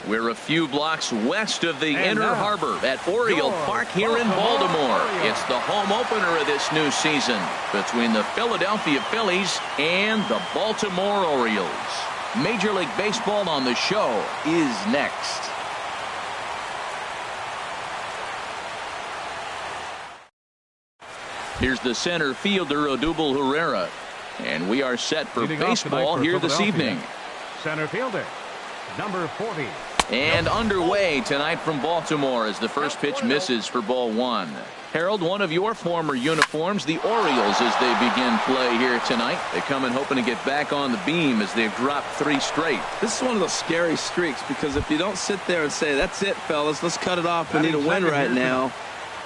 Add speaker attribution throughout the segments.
Speaker 1: We're a few blocks west of the Inner Harbor at Oriole Park here in Baltimore. It's the home opener of this new season between the Philadelphia Phillies and the Baltimore Orioles. Major League Baseball on the show is next. Here's the center fielder, Odubel Herrera. And we are set for baseball here this evening.
Speaker 2: Center fielder, number 40.
Speaker 1: And underway tonight from Baltimore as the first pitch misses for ball one. Harold, one of your former uniforms, the Orioles, as they begin play here tonight. They come in hoping to get back on the beam as they've dropped 3 straight.
Speaker 3: This is one of those scary streaks because if you don't sit there and say, that's it, fellas, let's cut it off. We need a win right now.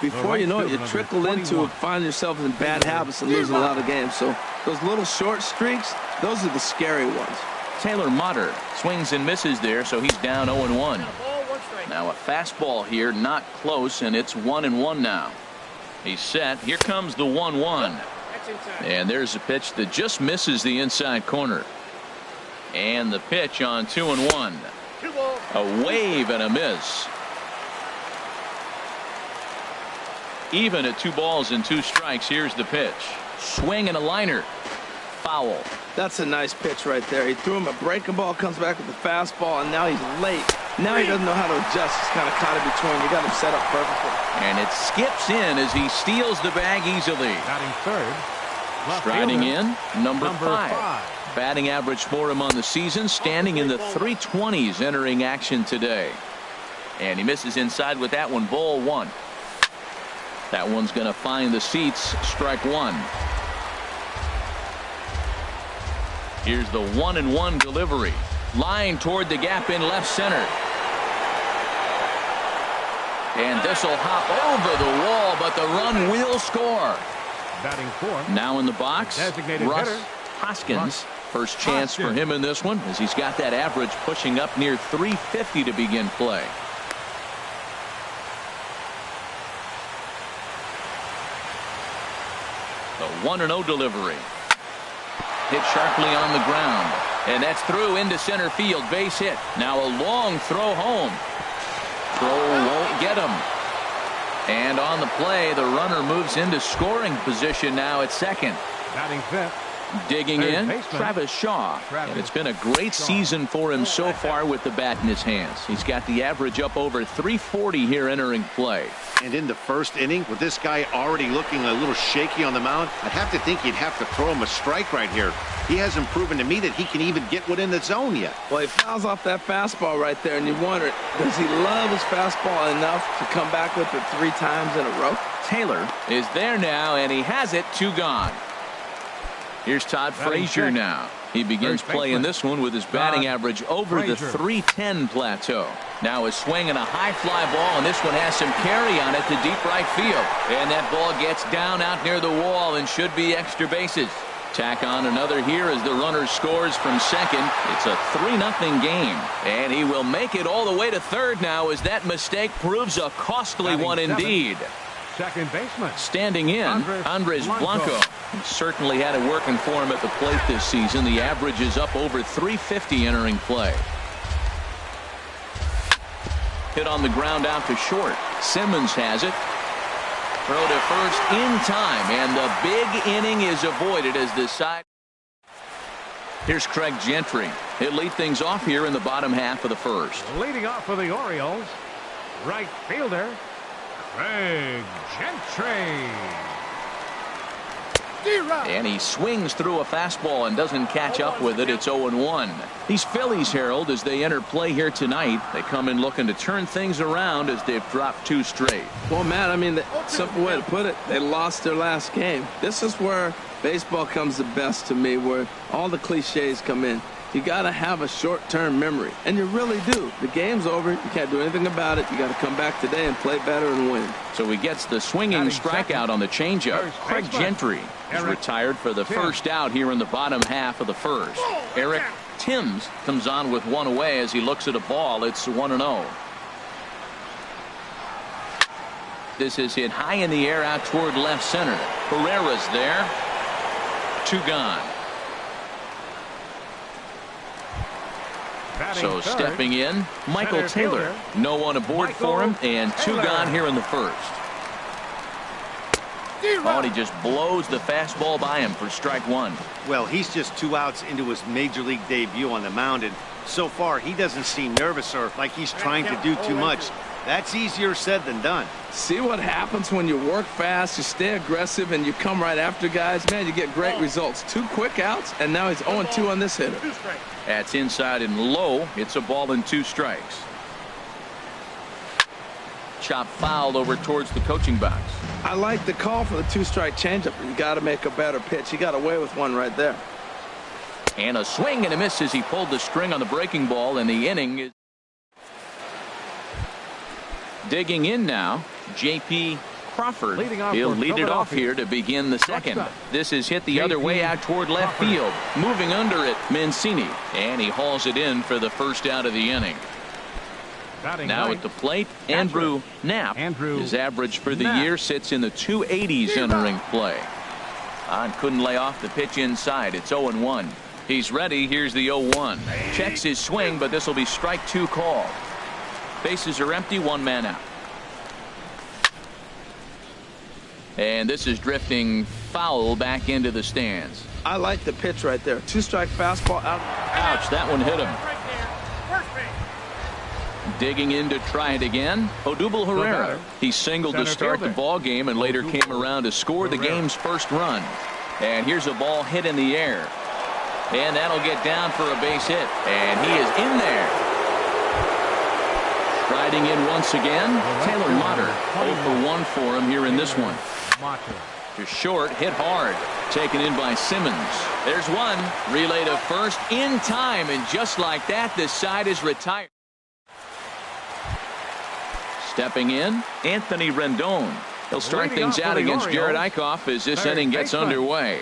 Speaker 3: Before you know it, you trickle into it, find yourself in bad habits and losing a lot of games. So those little short streaks, those are the scary ones.
Speaker 1: Taylor Motter swings and misses there, so he's down 0-1. Now a fastball here, not close, and it's 1-1 now. He's set. Here comes the 1-1. And there's a pitch that just misses the inside corner. And the pitch on 2-1. A wave and a miss. Even at 2 balls and 2 strikes. Here's the pitch. Swing and a liner. Foul.
Speaker 3: That's a nice pitch right there. He threw him a breaking ball, comes back with the fastball, and now he's late. Now he doesn't know how to adjust. He's kind of caught in between. You got him set up perfectly.
Speaker 1: And it skips in as he steals the bag easily.
Speaker 2: Batting third.
Speaker 1: Striding in, number 5. Batting average for him on the season, standing in the 320s entering action today. And he misses inside with that one. Ball 1. That one's going to find the seats. Strike 1. Here's the 1-1 delivery. Line toward the gap in left center. And this will hop over the wall, but the run will score.
Speaker 2: Batting 4th.
Speaker 1: Now in the box, Russ Hoskins. First chance for him in this one as he's got that average pushing up near 350 to begin play. The 1-0 delivery. Hit sharply on the ground. And that's through into center field. Base hit. Now a long throw home. Throw won't get him. And on the play, the runner moves into scoring position now at second.
Speaker 2: Batting 5th.
Speaker 1: Digging in, Travis Shaw. And it's been a great season for him so far with the bat in his hands. He's got the average up over 340 here entering play.
Speaker 4: And in the first inning, with this guy already looking a little shaky on the mound, I'd have to think you'd have to throw him a strike right here. He hasn't proven to me that he can even get within the zone yet.
Speaker 3: Well, he fouls off that fastball right there, and you wonder, does he love his fastball enough to come back with it 3 times in a row?
Speaker 1: Taylor is there now, and he has it. 2 gone. Here's Todd Frazier now. He begins playing this one with his batting average over the 310 plateau. Now a swing and a high fly ball, and this one has some carry on it to deep right field. And that ball gets down out near the wall and should be extra bases. Tack on another here as the runner scores from second. It's a 3-0 game. And he will make it all the way to third now as that mistake proves a costly one indeed.
Speaker 2: Second baseman.
Speaker 1: Standing in, Andres Blanco. He certainly had it working for him at the plate this season. The average is up over 350 entering play. Hit on the ground out to short. Simmons has it. Throw to first in time, and the big inning is avoided as the side. Here's Craig Gentry. He'll lead things off here in the bottom half of the first.
Speaker 2: Leading off for the Orioles, right fielder, Craig Gentry.
Speaker 1: And he swings through a fastball and doesn't catch up with it. It's 0-1. These Phillies, Harold, as they enter play here tonight, they come in looking to turn things around as they've dropped 2 straight.
Speaker 3: Well, Matt, I mean, the simple way to put it, they lost their last game. This is where baseball comes the best to me, where all the cliches come in. You got to have a short-term memory, and you really do. The game's over. You can't do anything about it. You got to come back today and play better and win.
Speaker 1: So he gets the swinging strikeout on the changeup. Craig Gentry is retired for the first out here in the bottom half of the first. Eric Timms comes on with 1 away as he looks at a ball. It's 1-0. This is hit high in the air out toward left center. Herrera's there. 2 gone. So stepping in, Michael Taylor. No one aboard for him, and 2 gone here in the first. Oh, and he just blows the fastball by him for strike 1.
Speaker 4: Well, he's just 2 outs into his major league debut on the mound, and so far he doesn't seem nervous or like he's trying to do too much. That's easier said than done.
Speaker 3: See what happens when you work fast, you stay aggressive, and you come right after guys? Man, you get great results. 2 quick outs, and now he's 0-2 on this hitter.
Speaker 1: That's inside and low. It's a ball and 2 strikes. Chop fouled over towards the coaching box.
Speaker 3: I like the call for the 2-strike changeup. You got to make a better pitch. He got away with one right there.
Speaker 1: And a swing and a miss as he pulled the string on the breaking ball, and the inning is digging in now. J.P. Crawford. He'll lead it off here to begin the second. This is hit the other way out toward left field. Moving under it, Mancini. And he hauls it in for the first out of the inning. Now at the plate, Andrew Knapp. His average for the year sits in the 280s entering play. And couldn't lay off the pitch inside. It's 0-1. He's ready. Here's the 0-1. Checks his swing, but this will be strike 2 called. Bases are empty, 1 man out. And this is drifting foul back into the stands.
Speaker 3: I like the pitch right there. 2-strike fastball out.
Speaker 1: Ouch, that one hit him. Digging in to try it again, Odubel Herrera. He singled to start the ball game and later came around to score the game's first run. And here's a ball hit in the air. And that'll get down for a base hit. And he is in there. Riding in once again, Taylor Motter. 0 for 1 for him here in this one. To short, hit hard. Taken in by Simmons. There's one. Relay to first in time. And just like that, the side is retired. Stepping in, Anthony Rendon. He'll start things out against Jared Eichhoff as this inning gets underway.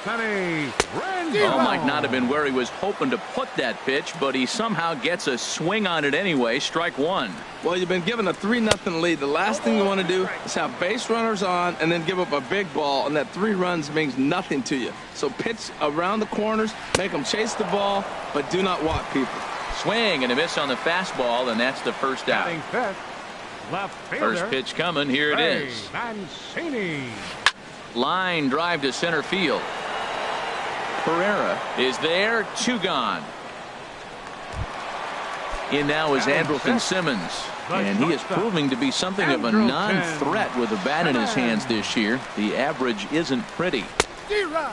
Speaker 1: Oh, might not have been where he was hoping to put that pitch, but he somehow gets a swing on it anyway. Strike 1.
Speaker 3: Well, you've been given a 3-0 lead. The last thing you want to do is have base runners on and then give up a big ball, and that 3 runs means nothing to you. So pitch around the corners, make them chase the ball, but do not walk people.
Speaker 1: Swing and a miss on the fastball, and that's the first out. First pitch coming. Here it is.
Speaker 2: Mancini.
Speaker 1: Line drive to center field. Pereira is there. 2 gone. In now is Andrelton Simmons. And he is proving to be something of a non-threat with a bat in his hands this year. The average isn't pretty.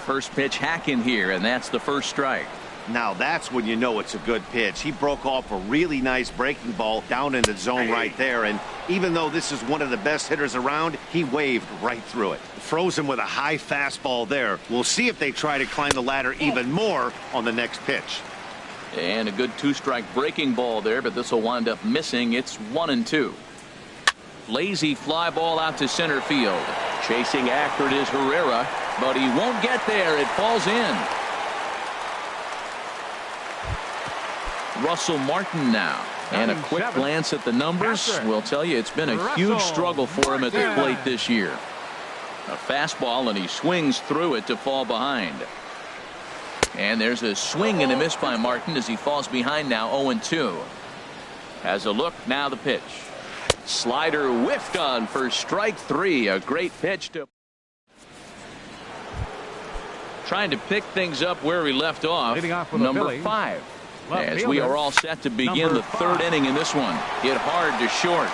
Speaker 1: First pitch hacking here, and that's the first strike.
Speaker 4: Now that's when you know it's a good pitch. He broke off a really nice breaking ball down in the zone right there, and even though this is one of the best hitters around, he waved right through it. Froze him with a high fastball there. We'll see if they try to climb the ladder even more on the next pitch.
Speaker 1: And a good 2-strike breaking ball there, but this will wind up missing. It's 1-2. Lazy fly ball out to center field. Chasing after it is Herrera, but he won't get there. It falls in. Russell Martin now, and a quick glance at the numbers will tell you it's been a huge struggle for him at the plate this year. A fastball, and he swings through it to fall behind. And there's a swing and a miss by Martin as he falls behind now. 0-2. Has a look. Now the pitch. Slider whiffed on for strike 3. A great pitch to trying to pick things up where we left off. Number 5. As we are all set to begin the 3rd inning in this one. Hit hard to short.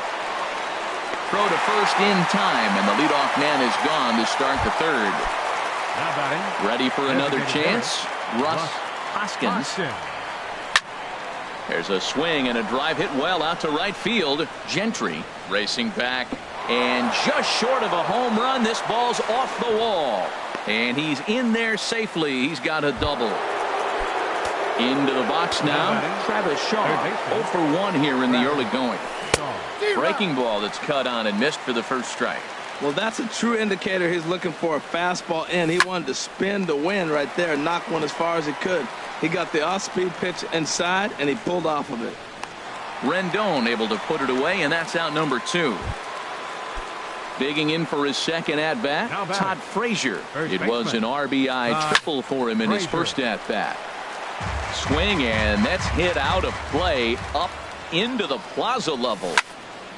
Speaker 1: Throw to first in time, and the leadoff man is gone to start the 3rd. Ready for another chance? Russ Hoskins. There's a swing and a drive hit well out to right field. Gentry racing back, and just short of a home run. This ball's off the wall, and he's in there safely. He's got a double. Into the box now, Travis Shaw. 0 for 1 here in the early going. Breaking ball that's cut on and missed for the first strike.
Speaker 3: Well, that's a true indicator. He's looking for a fastball in. He wanted to spin the wind right there, knock one as far as he could. He got the off-speed pitch inside, and he pulled off of it.
Speaker 1: Rendon able to put it away, and that's out number 2. Digging in for his second at-bat, Todd Frazier. It was an RBI triple for him in his first at-bat. Swing, and that's hit out of play up into the plaza level.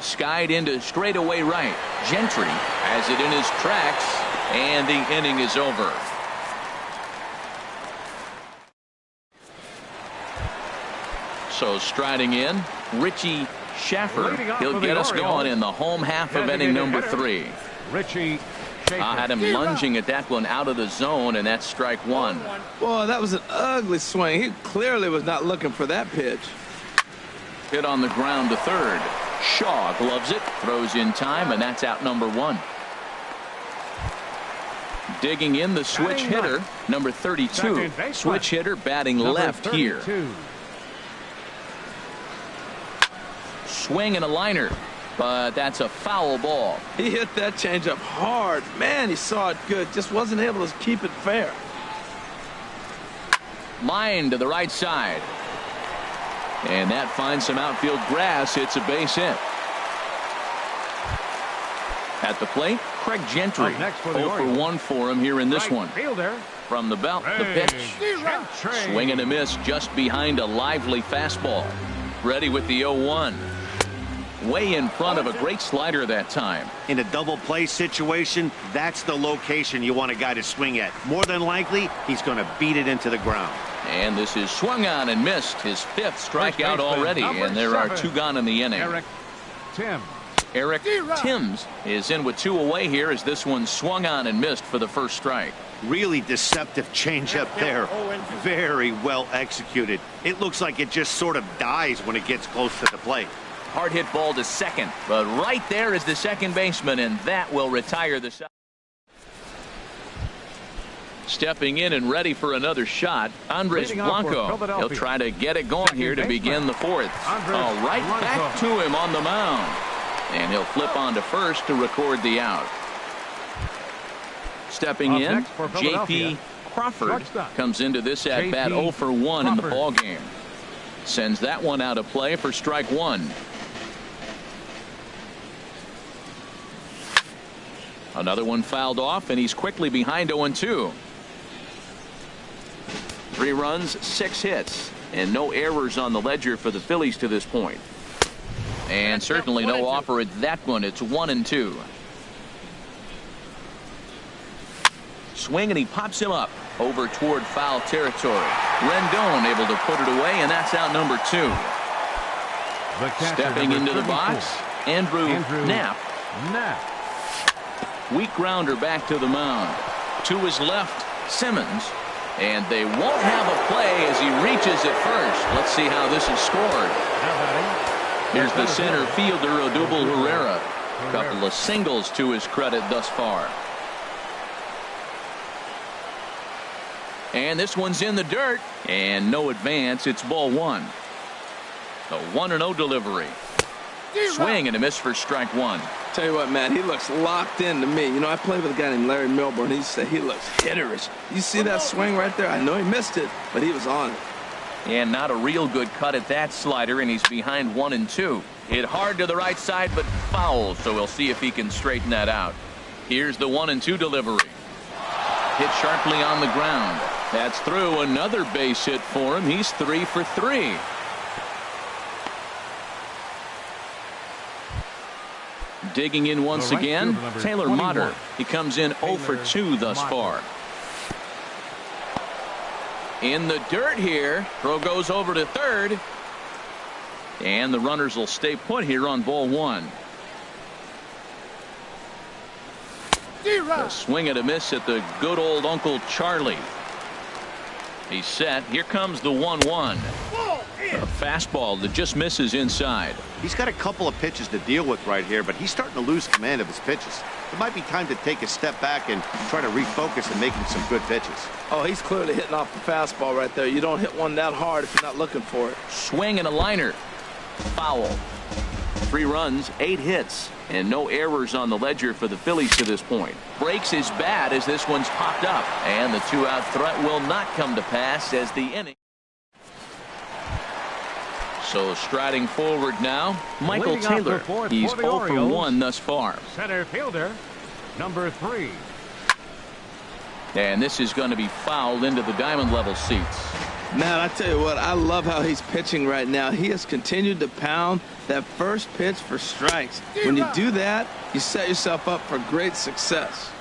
Speaker 1: Skied into straightaway right. Gentry has it in his tracks, and the inning is over. So striding in, Richie Schaffer. He'll get us going in the home half of inning number 3.
Speaker 2: Richie Schaffer.
Speaker 1: I had him lunging at that one out of the zone, and that's strike 1.
Speaker 3: Boy, that was an ugly swing. He clearly was not looking for that pitch.
Speaker 1: Hit on the ground to third. Shaw gloves it, throws in time, and that's out number 1. Digging in the switch hitter, number 32. Switch hitter batting left here. Swing and a liner, but that's a foul ball.
Speaker 3: He hit that changeup hard. Man, he saw it good. Just wasn't able to keep it fair.
Speaker 1: Line to the right side. And that finds some outfield grass. It's a base hit. At the plate, Craig Gentry. 0 for 1 for him here in this one. From the belt, the pitch. Swing and a miss just behind a lively fastball. Ready with the 0-1. Way in front of a great slider that time.
Speaker 4: In a double play situation, that's the location you want a guy to swing at. More than likely, he's going to beat it into the ground.
Speaker 1: And this is swung on and missed, his 5th strikeout already, and there are 2 gone in the inning. Eric Timms is in with 2 away here as this one swung on and missed for the first strike.
Speaker 4: Really deceptive changeup there. Very well executed. It looks like it just sort of dies when it gets close to the plate.
Speaker 1: Hard hit ball to second, but right there is the second baseman, and that will retire the side. Stepping in and ready for another shot, Andres Blanco. He'll try to get it going here to begin the 4th. Right back to him on the mound. And he'll flip on to first to record the out. Stepping in, J.P. Crawford comes into this at bat 0 for 1 in the ball game. Sends that one out of play for strike 1. Another one fouled off, and he's quickly behind 0-2. 3 runs, 6 hits, and no errors on the ledger for the Phillies to this point. And certainly no offer at that one. It's 1-2. Swing, and he pops him up over toward foul territory. Rendon able to put it away, and that's out number 2. Stepping into the box, Andrew Knapp. Weak grounder back to the mound. To his left, Simmons. And they won't have a play as he reaches at first. Let's see how this is scored. Here's the center fielder, Odubel Herrera. A couple of singles to his credit thus far. And this one's in the dirt. And no advance. It's ball 1. A 1-0 delivery. Swing and a miss for strike 1.
Speaker 3: Tell you what, man, he looks locked in to me. You know, I played with a guy named Larry Milburn. He said he looks hitterish. You see that swing right there? I know he missed it, but he was on it.
Speaker 1: And not a real good cut at that slider, and he's behind 1-2. Hit hard to the right side, but foul, so we'll see if he can straighten that out. Here's the 1-2 delivery. Hit sharply on the ground. That's through. Another base hit for him. He's 3 for 3. Digging in once again, Taylor Motter. He comes in 0 for 2 thus far. In the dirt here. Throw goes over to third. And the runners will stay put here on ball 1. A swing and a miss at the good old Uncle Charlie. He's set. Here comes the 1-1. A fastball that just misses inside.
Speaker 4: He's got a couple of pitches to deal with right here, but he's starting to lose command of his pitches. It might be time to take a step back and try to refocus and making some good pitches.
Speaker 3: Oh, he's clearly hitting off the fastball right there. You don't hit one that hard if you're not looking for it.
Speaker 1: Swing and a liner. Foul. 3 runs, 8 hits, and no errors on the ledger for the Phillies to this point. Breaks his bat as this one's popped up, and the 2-out threat will not come to pass as the inning. So striding forward now, Michael Taylor. He's 0 for 1 thus far.
Speaker 2: Center fielder, number 3.
Speaker 1: And this is going to be fouled into the diamond level seats.
Speaker 3: Man, I tell you what, I love how he's pitching right now. He has continued to pound that first pitch for strikes. When you do that, you set yourself up for great success.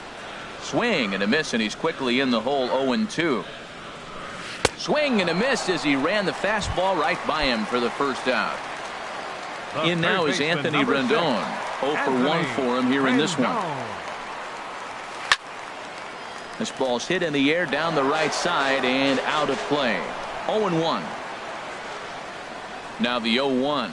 Speaker 1: Swing and a miss, and he's quickly in the hole. 0-2. Swing and a miss as he ran the fastball right by him for the first out. In now is Anthony Rendon. 0 for 1 for him here in this one. This ball's hit in the air down the right side and out of play. 0-1. Now the 0-1.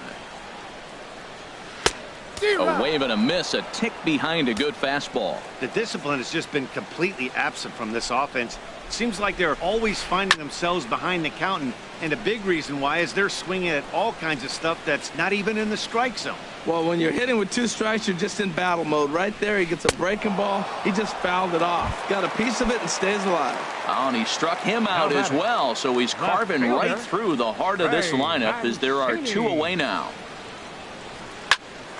Speaker 1: A wave and a miss, a tick behind a good fastball.
Speaker 4: The discipline has just been completely absent from this offense. Seems like they're always finding themselves behind the count, and a big reason why is they're swinging at all kinds of stuff that's not even in the strike zone.
Speaker 3: Well, when you're hitting with 2 strikes, you're just in battle mode. Right there, he gets a breaking ball. He just fouled it off. Got a piece of it and stays alive.
Speaker 1: Oh, and he struck him out as well, so he's carving right through the heart of this lineup as there are 2 away now.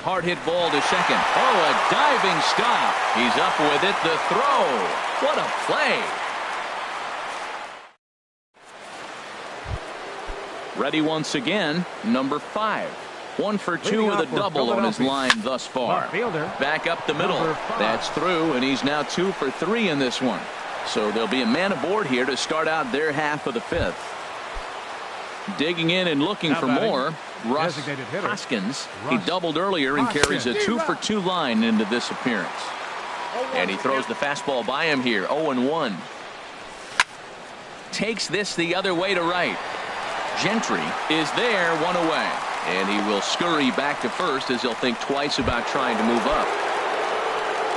Speaker 1: Hard hit ball to second. Oh, a diving stop. He's up with it. The throw. What a play. Ready once again, number 5. 1 for 2 with a double on his line thus far. Back up the middle. That's through, and he's now 2 for 3 in this one. So there'll be a man aboard here to start out their half of the 5th. Digging in and looking for more, Russ Hoskins. He doubled earlier and carries a 2 for 2 line into this appearance. And he throws the fastball by him here. 0-1. Takes this the other way to right. Gentry is there, 1 away. And he will scurry back to first as he'll think twice about trying to move up.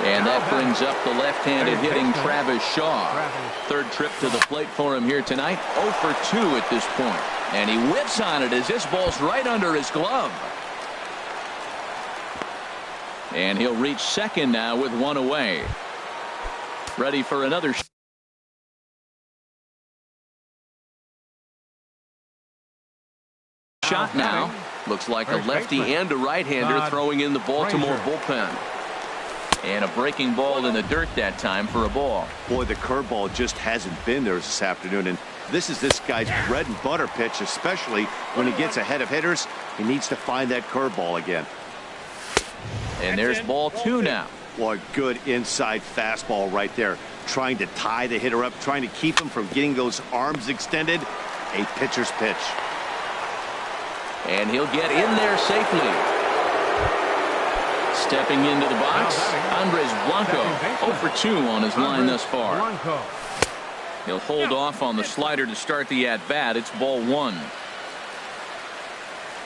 Speaker 1: And that brings up the left-handed hitting Travis Shaw. 3rd trip to the plate for him here tonight. 0 for 2 at this point. And he whips on it as this ball's right under his glove. And he'll reach second now with 1 away. Ready for another shot now. Looks like a lefty and a right-hander throwing in the Baltimore bullpen. And a breaking ball in the dirt that time for a ball.
Speaker 4: Boy, the curveball just hasn't been there this afternoon, and this is this guy's bread and butter pitch, especially when he gets ahead of hitters. He needs to find that curveball again.
Speaker 1: And there's ball 2 now.
Speaker 4: Well, a good inside fastball right there, trying to tie the hitter up, trying to keep him from getting those arms extended. A pitcher's pitch.
Speaker 1: And he'll get in there safely. Stepping into the box, Andres Blanco. 0 for 2 on his line thus far. He'll hold off on the slider to start the at-bat. It's ball 1.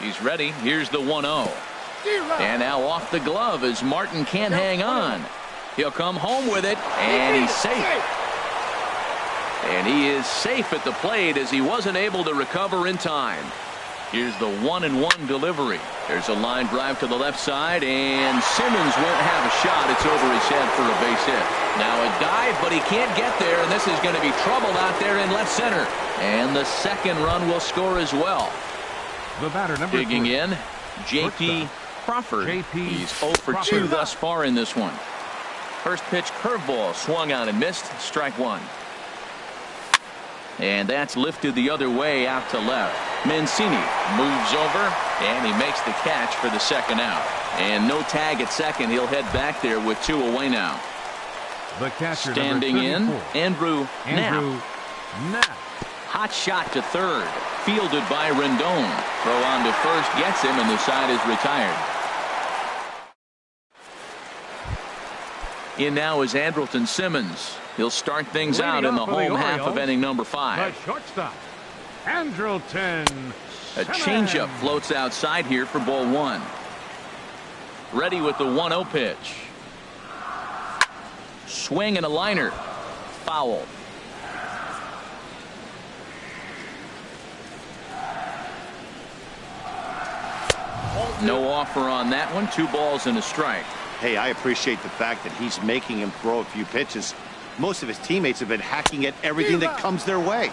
Speaker 1: He's ready. Here's the 1-0. And now off the glove as Martin can't hang on. He'll come home with it, and he's safe. And he is safe at the plate as he wasn't able to recover in time. Here's the 1-1 delivery. There's a line drive to the left side, and Simmons won't have a shot. It's over his head for a base hit. Now a dive, but he can't get there, and this is going to be trouble out there in left center. And the second run will score as well.
Speaker 2: The batter, number
Speaker 1: digging
Speaker 2: 3.
Speaker 1: in, J.P. Crawford. He's 0 for 2 thus far in this one. First pitch curveball swung on and missed. Strike 1. And that's lifted the other way out to left. Mancini moves over, and he makes the catch for the second out. And no tag at second. He'll head back there with 2 away now.
Speaker 2: The catcher,
Speaker 1: standing in, Andrew Knapp.
Speaker 2: Knapp.
Speaker 1: Hot shot to third. Fielded by Rendon. Throw on to first gets him, and the side is retired. In now is Andrelton Simmons. He'll start things out in the home half of inning number 5.
Speaker 2: The shortstop, Andrelton.
Speaker 1: A changeup floats outside here for ball 1. Ready with the 1-0 pitch. Swing and a liner. Foul. No offer on that one. 2 balls and a strike.
Speaker 4: Hey, I appreciate the fact that he's making him throw a few pitches. Most of his teammates have been hacking at everything that comes their way.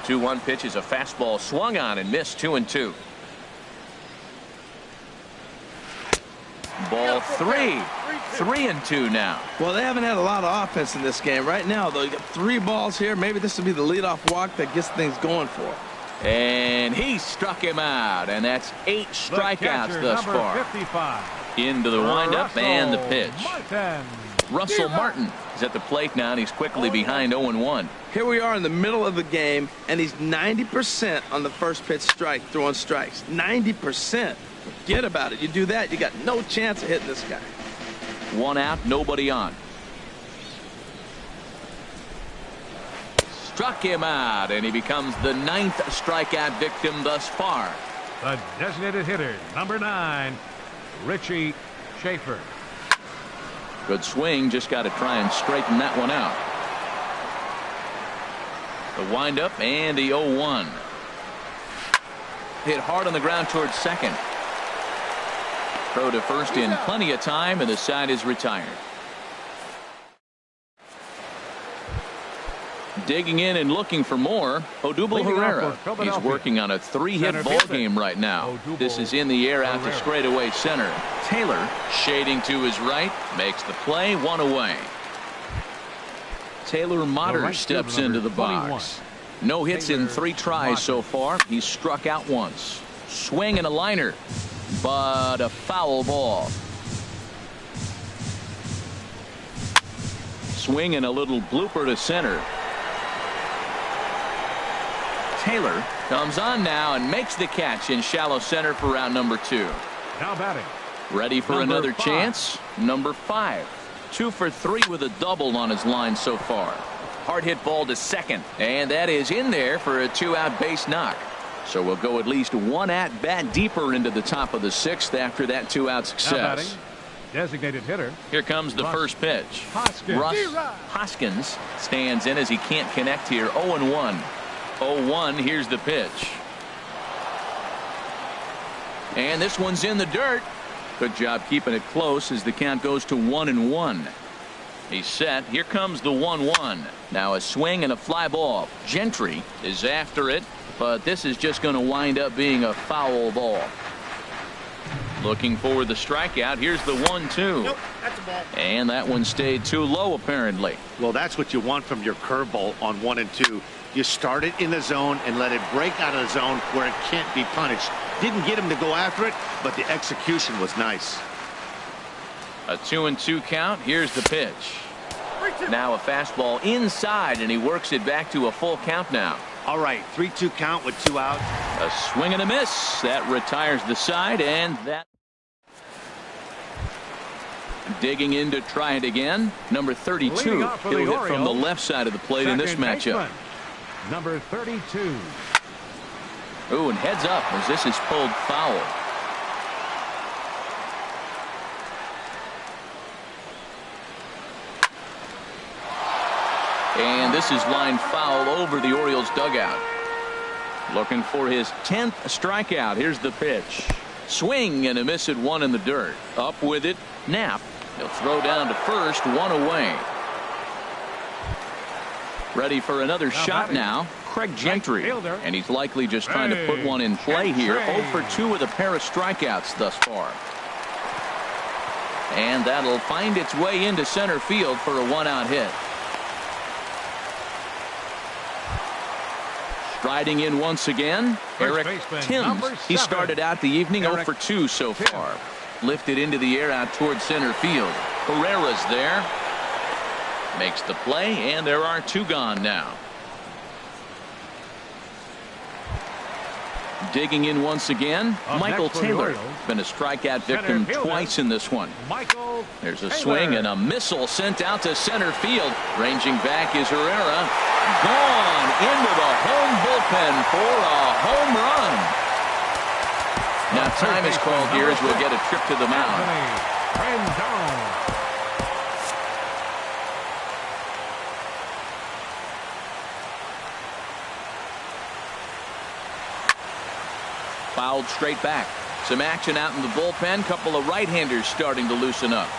Speaker 1: 2-1 pitch is a fastball swung on and missed. 2-2. Ball 3. 3-2 now.
Speaker 3: Well, they haven't had a lot of offense in this game. Right now, though, you got 3 balls here. Maybe this will be the leadoff walk that gets things going for them.
Speaker 1: And he struck him out, and that's 8 strikeouts thus far.
Speaker 2: 55.
Speaker 1: Into the windup and the pitch.
Speaker 2: Martin.
Speaker 1: Russell Martin is at the plate now, and he's quickly behind 0-1.
Speaker 3: Here we are in the middle of the game, and he's 90% on the first pitch strike, throwing strikes. 90%. Forget about it. You do that, you got no chance of hitting this guy.
Speaker 1: 1 out, nobody on. Struck him out, and he becomes the 9th strikeout victim thus far.
Speaker 2: The designated hitter, number 9, Richie Schaefer.
Speaker 1: Good swing, just got to try and straighten that one out. The windup and the 0-1. Hit hard on the ground towards second. Throw to first in plenty of time, and the side is retired. Digging in and looking for more, Odubel Herrera. He's working on a 3-hit ball game right now. This is in the air out to straightaway center. Taylor shading to his right, makes the play, 1 away. Taylor Motter steps into the box. No hits in 3 tries so far. He's struck out once. Swing and a liner, but a foul ball. Swing and a little blooper to center. Taylor comes on now and makes the catch in shallow center for round number 2.
Speaker 2: Now batting.
Speaker 1: Ready for another chance. Number 5. 2 for 3 with a double on his line so far. Hard hit ball to second, and that is in there for a 2-out base knock. So we'll go at least 1 at bat deeper into the top of the 6th after that 2-out success.
Speaker 2: Designated hitter.
Speaker 1: Here comes the first pitch.
Speaker 2: Hoskins.
Speaker 1: Russ Hoskins stands in as he can't connect here. 0-1. 0-1. Here's the pitch. And this one's in the dirt. Good job keeping it close as the count goes to 1-1. He's set. Here comes the 1-1. Now a swing and a fly ball. Gentry is after it, but this is just going to wind up being a foul ball. Looking for the strikeout. Here's the 1-2.
Speaker 4: Nope, that's a ball.
Speaker 1: And that one stayed too low apparently.
Speaker 4: Well, that's what you want from your curveball on 1 and 2. You start it in the zone and let it break out of the zone where it can't be punished. Didn't get him to go after it, but the execution was nice.
Speaker 1: A 2-2 count. Here's the pitch. Now a fastball inside, and he works it back to a full count now.
Speaker 4: All right, 3-2 count with 2 out.
Speaker 1: A swing and a miss. That retires the side, and that. Digging in to try it again. Number 32. He'll hit from the left side of the plate in this matchup.
Speaker 2: Number 32.
Speaker 1: Ooh, and heads up as this is pulled foul. And this is lined foul over the Orioles dugout. Looking for his 10th strikeout. Here's the pitch. Swing and a miss at 1 in the dirt. Up with it. Knapp. He'll throw down to first. 1 away. Ready for another shot now. Craig Gentry. And he's likely just trying to put one in play here. 0 for 2 with a pair of strikeouts thus far. And that'll find its way into center field for a 1-out hit. Striding in once again, Eric Timms. He started out the evening 0 for 2 so far. Lifted into the air out towards center field. Herrera's there. Makes the play, and there are 2 gone now. Digging in once again, Michael Taylor. Been a strikeout victim twice in this one. There's a swing and a missile sent out to center field. Ranging back is Herrera. Gone into the home bullpen for a home run. Now time is called here as we'll get a trip to the mound. Fouled straight back. Some action out in the bullpen. Couple of right-handers starting to loosen up.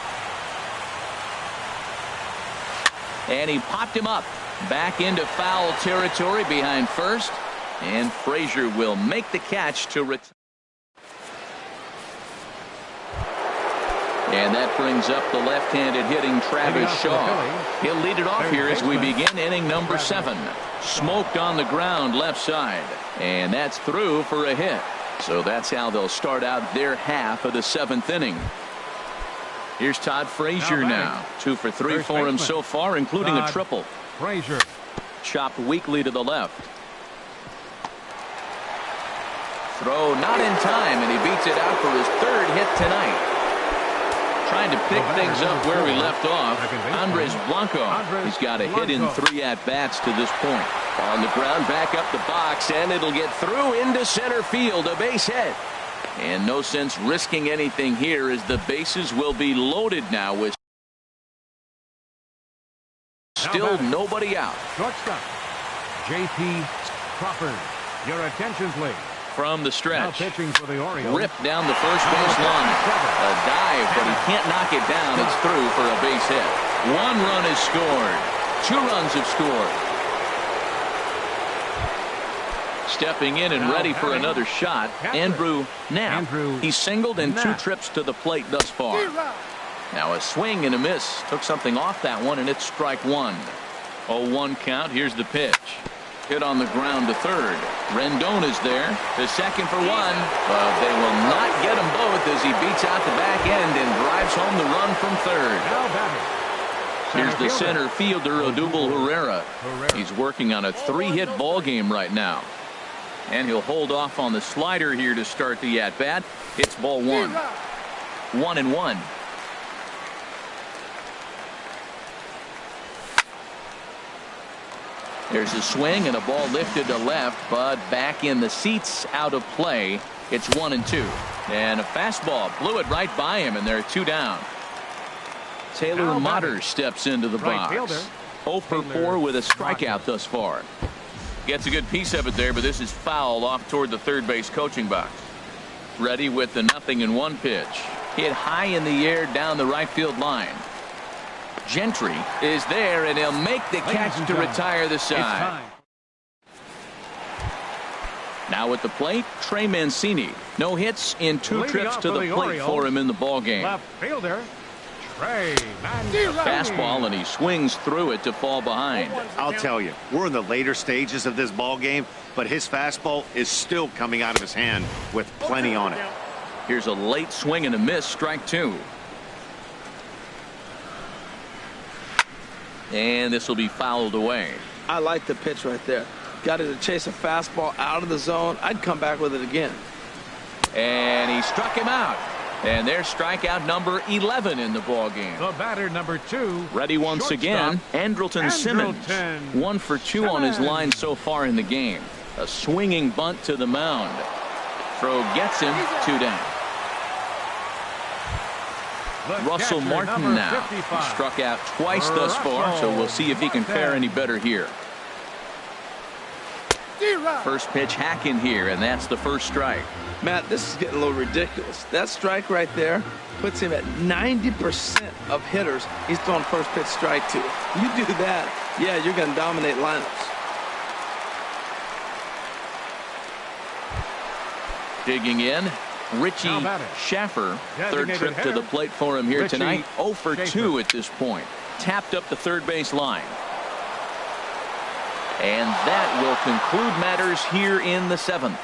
Speaker 1: And he popped him up. Back into foul territory behind first. And Frazier will make the catch to retire. And that brings up the left-handed hitting Travis Shaw. He'll lead it off here as we begin inning number 7. Smoked on the ground left side. And that's through for a hit. So that's how they'll start out their half of the 7th inning. Here's Todd Frazier now. 2 for 3 for him so far, including a triple.
Speaker 2: Frazier.
Speaker 1: Chopped weakly to the left. Throw not in time, and he beats it out for his 3rd hit tonight. Trying to pick things up where we left off. Andres Blanco. He's got a hit in 3 at-bats to this point. On the ground, back up the box, and it'll get through into center field. A base hit. And no sense risking anything here as the bases will be loaded now with still nobody out.
Speaker 2: Shortstop, J.P. Crawford. Your attention, please.
Speaker 1: From the stretch.
Speaker 2: For the Orioles.
Speaker 1: Ripped down the first base line. A dive, but he can't knock it down. It's through for a base hit. 1 run is scored. 2 runs have scored. Stepping in and ready for another shot, Andrew Knapp. He's singled in 2 trips to the plate thus far. Now a swing and a miss. Took something off that one, and it's strike 1. 0-1 count. Here's the pitch. Hit on the ground to third. Rendon is there. The second for 1. But they will not get them both as he beats out the back end and drives home the run from third. Here's the center fielder, Odubel Herrera. He's working on a 3-hit ball game right now. And he'll hold off on the slider here to start the at-bat. It's ball 1. 1-1. There's a swing and a ball lifted to left, but back in the seats, out of play. It's 1-2. And a fastball blew it right by him, and they're 2 down. Taylor Motter steps into the box. 0 for 4 with a strikeout thus far. Gets a good piece of it there, but this is foul off toward the third base coaching box. Ready with the 0-1 pitch. Hit high in the air down the right field line. Gentry is there, and he'll make the catch to retire the side. Now at the plate, Trey Mancini. No hits in 2 trips to the plate for him in the ball game.
Speaker 2: Left fielder, Trey Mancini.
Speaker 1: Fastball, and he swings through it to fall behind.
Speaker 4: I'll tell you, we're in the later stages of this ball game, but his fastball is still coming out of his hand with plenty on it.
Speaker 1: Here's a late swing and a miss, strike 2. And this will be fouled away.
Speaker 3: I like the pitch right there. Got it to chase a fastball out of the zone. I'd come back with it again.
Speaker 1: And he struck him out. And there's strikeout number 11 in the ball game.
Speaker 2: The batter number 2.
Speaker 1: Ready once again, Andrelton Simmons. 1 for 2 on his line so far in the game. A swinging bunt to the mound. Throw gets him, 2 down. Russell Martin now. He struck out twice thus far, so we'll see if he can fare any better here. First pitch hack in here, and that's the first strike.
Speaker 3: Matt, this is getting a little ridiculous. That strike right there puts him at 90% of hitters he's throwing first pitch strike to. You do that, yeah, you're going to dominate lineups.
Speaker 1: Digging in, Richie Schaffer. 3rd trip to the plate for him here tonight. 0 for 2 at this point. Tapped up the third base line. And that will conclude matters here in the 7th.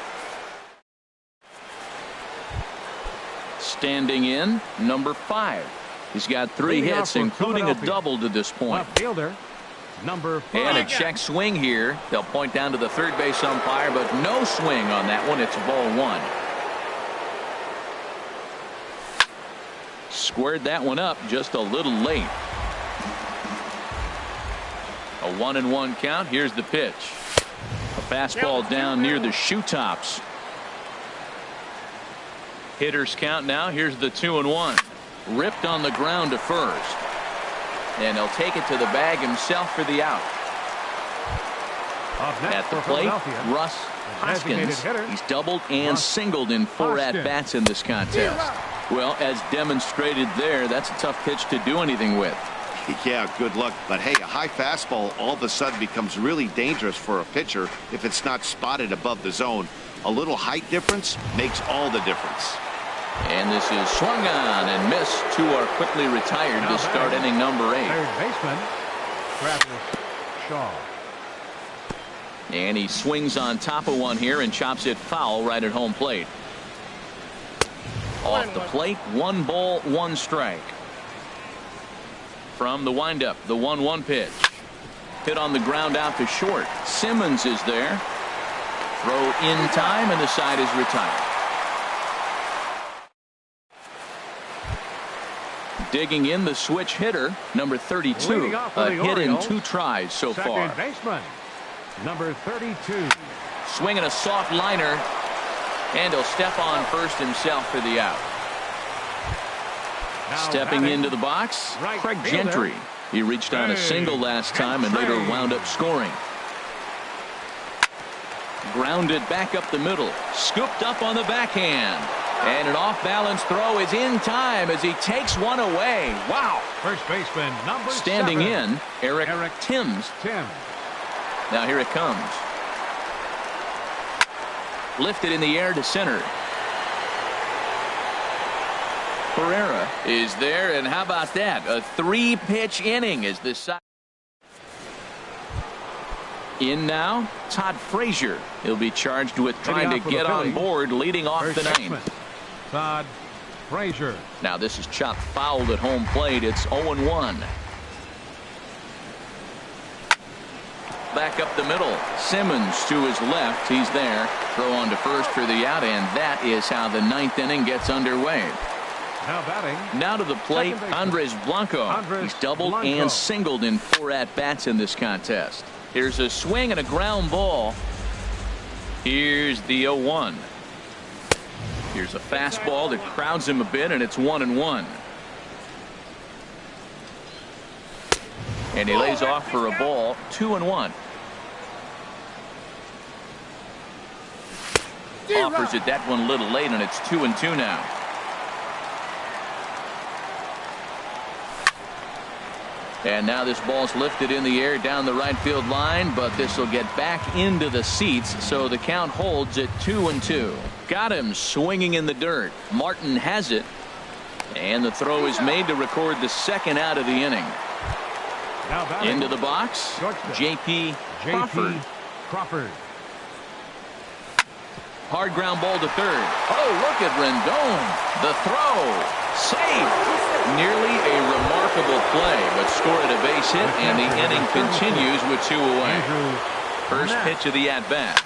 Speaker 1: Standing in, number 5. He's got 3 hits, including a double to this point.
Speaker 2: Fielder, number 5.
Speaker 1: And a check swing here. They'll point down to the third base umpire, but no swing on that one. It's ball 1. Squared that one up just a little late. A 1-1 count. Here's the pitch. A fastball down near the shoe tops. Hitters count now. Here's the 2-1. Ripped on the ground to first. And he'll take it to the bag himself for the out. At the plate, Russ Hoskins. He's doubled and singled in 4 at-bats in this contest. Well, as demonstrated there, that's a tough pitch to do anything with.
Speaker 4: Yeah, good luck. But hey, a high fastball all of a sudden becomes really dangerous for a pitcher if it's not spotted above the zone. A little height difference makes all the difference.
Speaker 1: And this is swung on and missed. Two are quickly retired to start inning number 8.
Speaker 2: Third baseman, Travis Shaw.
Speaker 1: And he swings on top of one here and chops it foul right at home plate. Off the plate, 1 ball, 1 strike. From the windup, the 1-1 pitch. Hit on the ground out to short. Simmons is there. Throw in time, and the side is retired. Digging in, the switch hitter, number 32. A hit in 2 tries so far.
Speaker 2: Second baseman, number 32.
Speaker 1: Swinging a soft liner, and he'll step on first himself for the out.
Speaker 2: Now
Speaker 1: Stepping into the box,
Speaker 2: right
Speaker 1: Craig
Speaker 2: fielder.
Speaker 1: Gentry. He reached on a single last time and later wound up scoring. Grounded back up the middle. Scooped up on the backhand. And an off-balance throw is in time as he takes one away. Wow.
Speaker 2: First baseman, number
Speaker 1: Standing
Speaker 2: 7.
Speaker 1: in, Eric Timms. Now here it comes. Lifted in the air to center. Herrera is there, and how about that? A 3-pitch inning as this side. In now, Todd Frazier. He'll be charged with trying to get on board, leading off the 9th.
Speaker 2: Todd Frazier.
Speaker 1: Now this is chopped foul at home plate. It's 0-1. Back up the middle. Simmons to his left. He's there. Throw on to first for the out, and that is how the 9th inning gets underway.
Speaker 2: Now batting.
Speaker 1: Now to the plate, Andres Blanco. He's doubled and singled in 4 at-bats in this contest. Here's a swing and a ground ball. Here's the 0-1. Here's a fastball that crowds him a bit, and it's 1-1. And he lays off for a ball, 2-1. Offers it that one a little late, and it's 2-2 now. And now this ball's lifted in the air down the right field line, but this will get back into the seats, so the count holds at 2-2. Got him swinging in the dirt. Martin has it, and the throw is made to record the 2nd out of the inning. Into the box, J.P. Crawford. Hard ground ball to third. Oh, look at Rendon. The throw. Safe. Nearly a remarkable play, but scored a base hit, and the inning continues with 2 away. First pitch of the at-bat.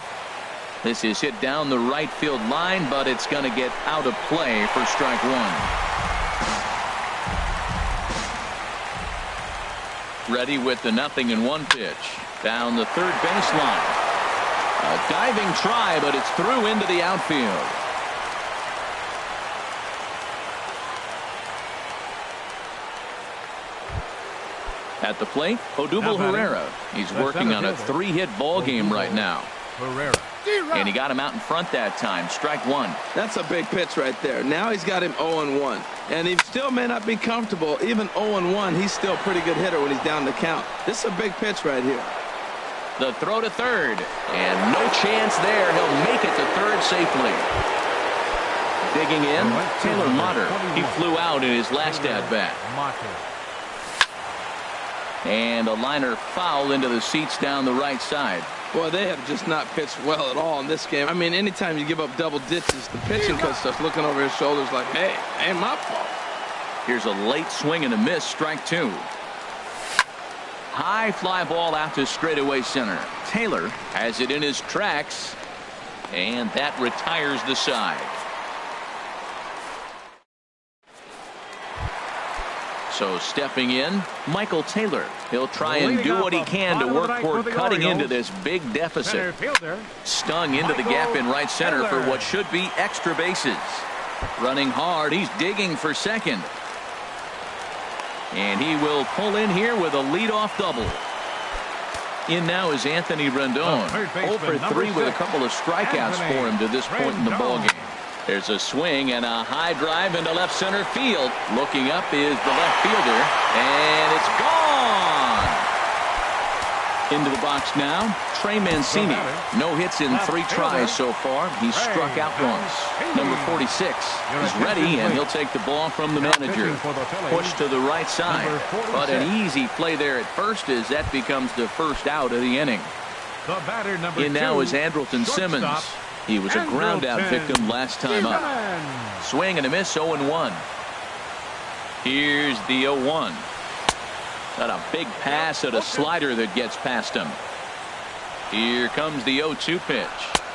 Speaker 1: This is hit down the right field line, but it's going to get out of play for strike 1. Ready with the 0-1 pitch. Down the third baseline. A diving try, but it's through into the outfield. At the plate, Odubel Herrera. He's working on a 3-hit ball game right now. And he got him out in front that time. Strike 1.
Speaker 3: That's a big pitch right there. Now he's got him 0-1. And he still may not be comfortable. Even 0-1, he's still a pretty good hitter when he's down the count. This is a big pitch right here.
Speaker 1: The throw to third. And no chance there. He'll make it to third safely. Digging in, Taylor Motter. He flew out in his last at-bat. And a liner foul into the seats down the right side.
Speaker 3: Boy, they have just not pitched well at all in this game. I mean, anytime you give up double ditches, the pitching coach starts looking over his shoulders like, hey, ain't my fault.
Speaker 1: Here's a late swing and a miss, strike 2. High fly ball out to straightaway center. Taylor has it in his tracks, and that retires the side. So stepping in, Michael Taylor. He'll try and do what he can to work toward cutting into this big deficit. Stung into the gap in right center for what should be extra bases. Running hard, he's digging for second. And he will pull in here with a leadoff double. In now is Anthony Rendon. 0 for 3 with a couple of strikeouts for him to this point in the ballgame. There's a swing and a high drive into left center field. Looking up is the left fielder, and it's gone. Into the box now, Trey Mancini. No hits in 3 tries so far. He's struck out once. Number 46 is ready, and he'll take the ball from the manager. Push to the right side. But an easy play there at first as that becomes the first out of the inning. In now is Andrelton Simmons. He was a ground out victim last time up. Swing and a miss, 0-1. Here's the 0-1. Got a big pass at a slider that gets past him. Here comes the 0-2 pitch.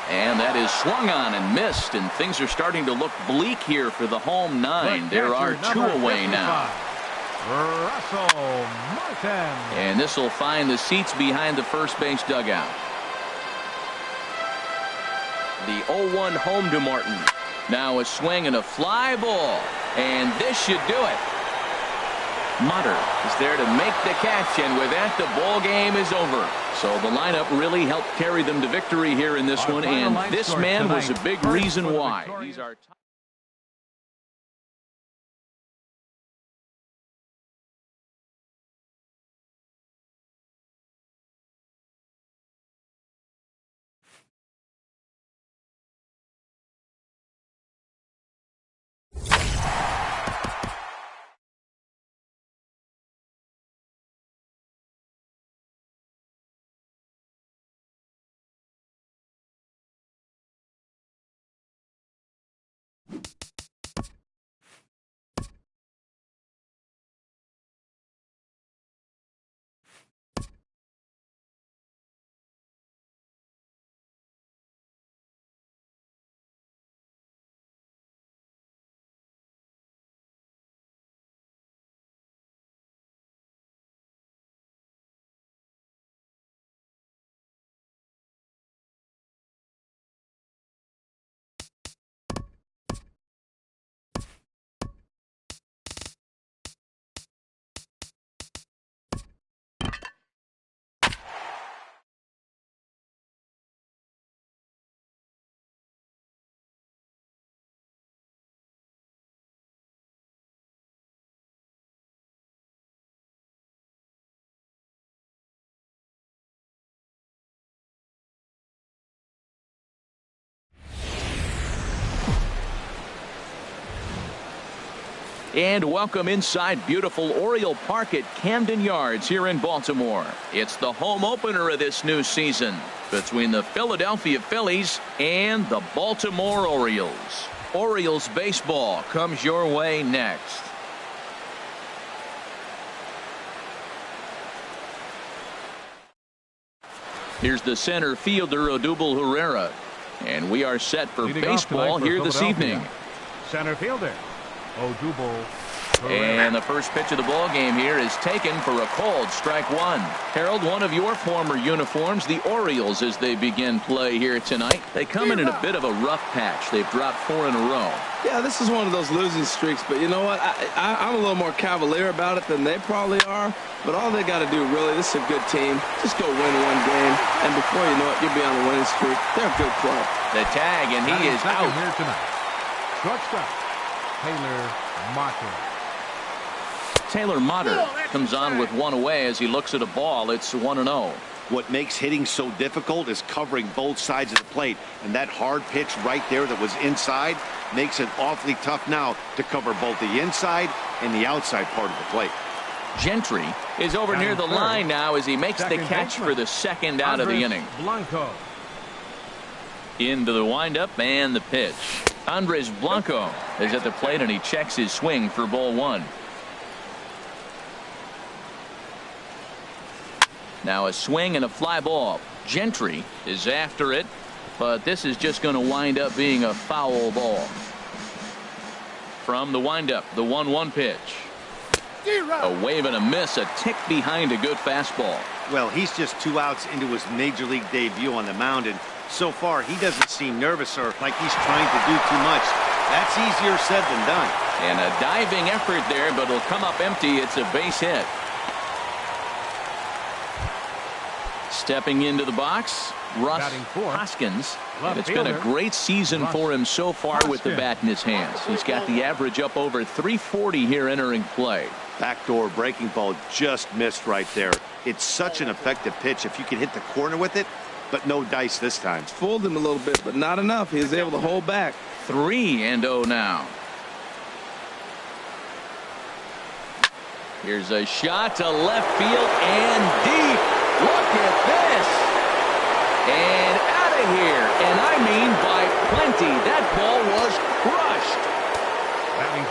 Speaker 1: And that is swung on and missed, and things are starting to look bleak here for the home 9. There are 2 away now. And this will find the seats behind the first base dugout. The 0-1 home to Martin. Now a swing and a fly ball. And this should do it. Mutter is there to make the catch, and with that the ball game is over. So the lineup really helped carry them to victory here in this one, and this man was a big reason why. These are And welcome inside beautiful Oriole Park at Camden Yards here in Baltimore. It's the home opener of this new season between the Philadelphia Phillies and the Baltimore Orioles. Orioles baseball comes your way next. Here's the center fielder, Odubel Herrera. And we are set for baseball here this evening.
Speaker 2: Center fielder Odubel Herrera.
Speaker 1: And the first pitch of the ball game here is taken for a called strike 1. Harold, one of your former uniforms, the Orioles, as they begin play here tonight. They come in a bit of a rough patch. They've dropped 4 in a row.
Speaker 3: Yeah, this is one of those losing streaks, but you know what? I'm a little more cavalier about it than they probably are. But all they got to do, really, this is a good team. Just go win one game, and before you know it, you'll be on a winning streak. They're a good club.
Speaker 1: The tag, and he is out
Speaker 2: here tonight. Shortstop Taylor Motter.
Speaker 1: Taylor Motter comes on with 1 away as he looks at a ball. It's 1-0.
Speaker 4: What makes hitting so difficult is covering both sides of the plate, and that hard pitch right there that was inside makes it awfully tough now to cover both the inside and the outside part of the plate.
Speaker 1: Gentry is over near the line now as he makes the catch for the second out of the inning.
Speaker 2: Blanco.
Speaker 1: Into the windup and the pitch. Andres Blanco is at the plate and he checks his swing for ball 1. Now a swing and a fly ball. Gentry is after it, but this is just going to wind up being a foul ball. From the windup, the 1-1 pitch. A wave and a miss, a tick behind a good fastball.
Speaker 4: Well, he's just 2 outs into his major league debut on the mound, and so far he doesn't seem nervous or like he's trying to do too much. That's easier said than done.
Speaker 1: And a diving effort there, but it'll come up empty. It's a base hit. Stepping into the box, Russ Hoskins. And it's been a great season for him so far with the bat in his hands. He's got the average up over 340 here entering play.
Speaker 4: Backdoor breaking ball just missed right there. It's such an effective pitch if you can hit the corner with it, but no dice this time.
Speaker 3: Fooled him a little bit, but not enough. He was able to hold back.
Speaker 1: 3-0 now. Here's a shot to left field and deep. Look at this. And out of here. And I mean by plenty. That ball was crushed.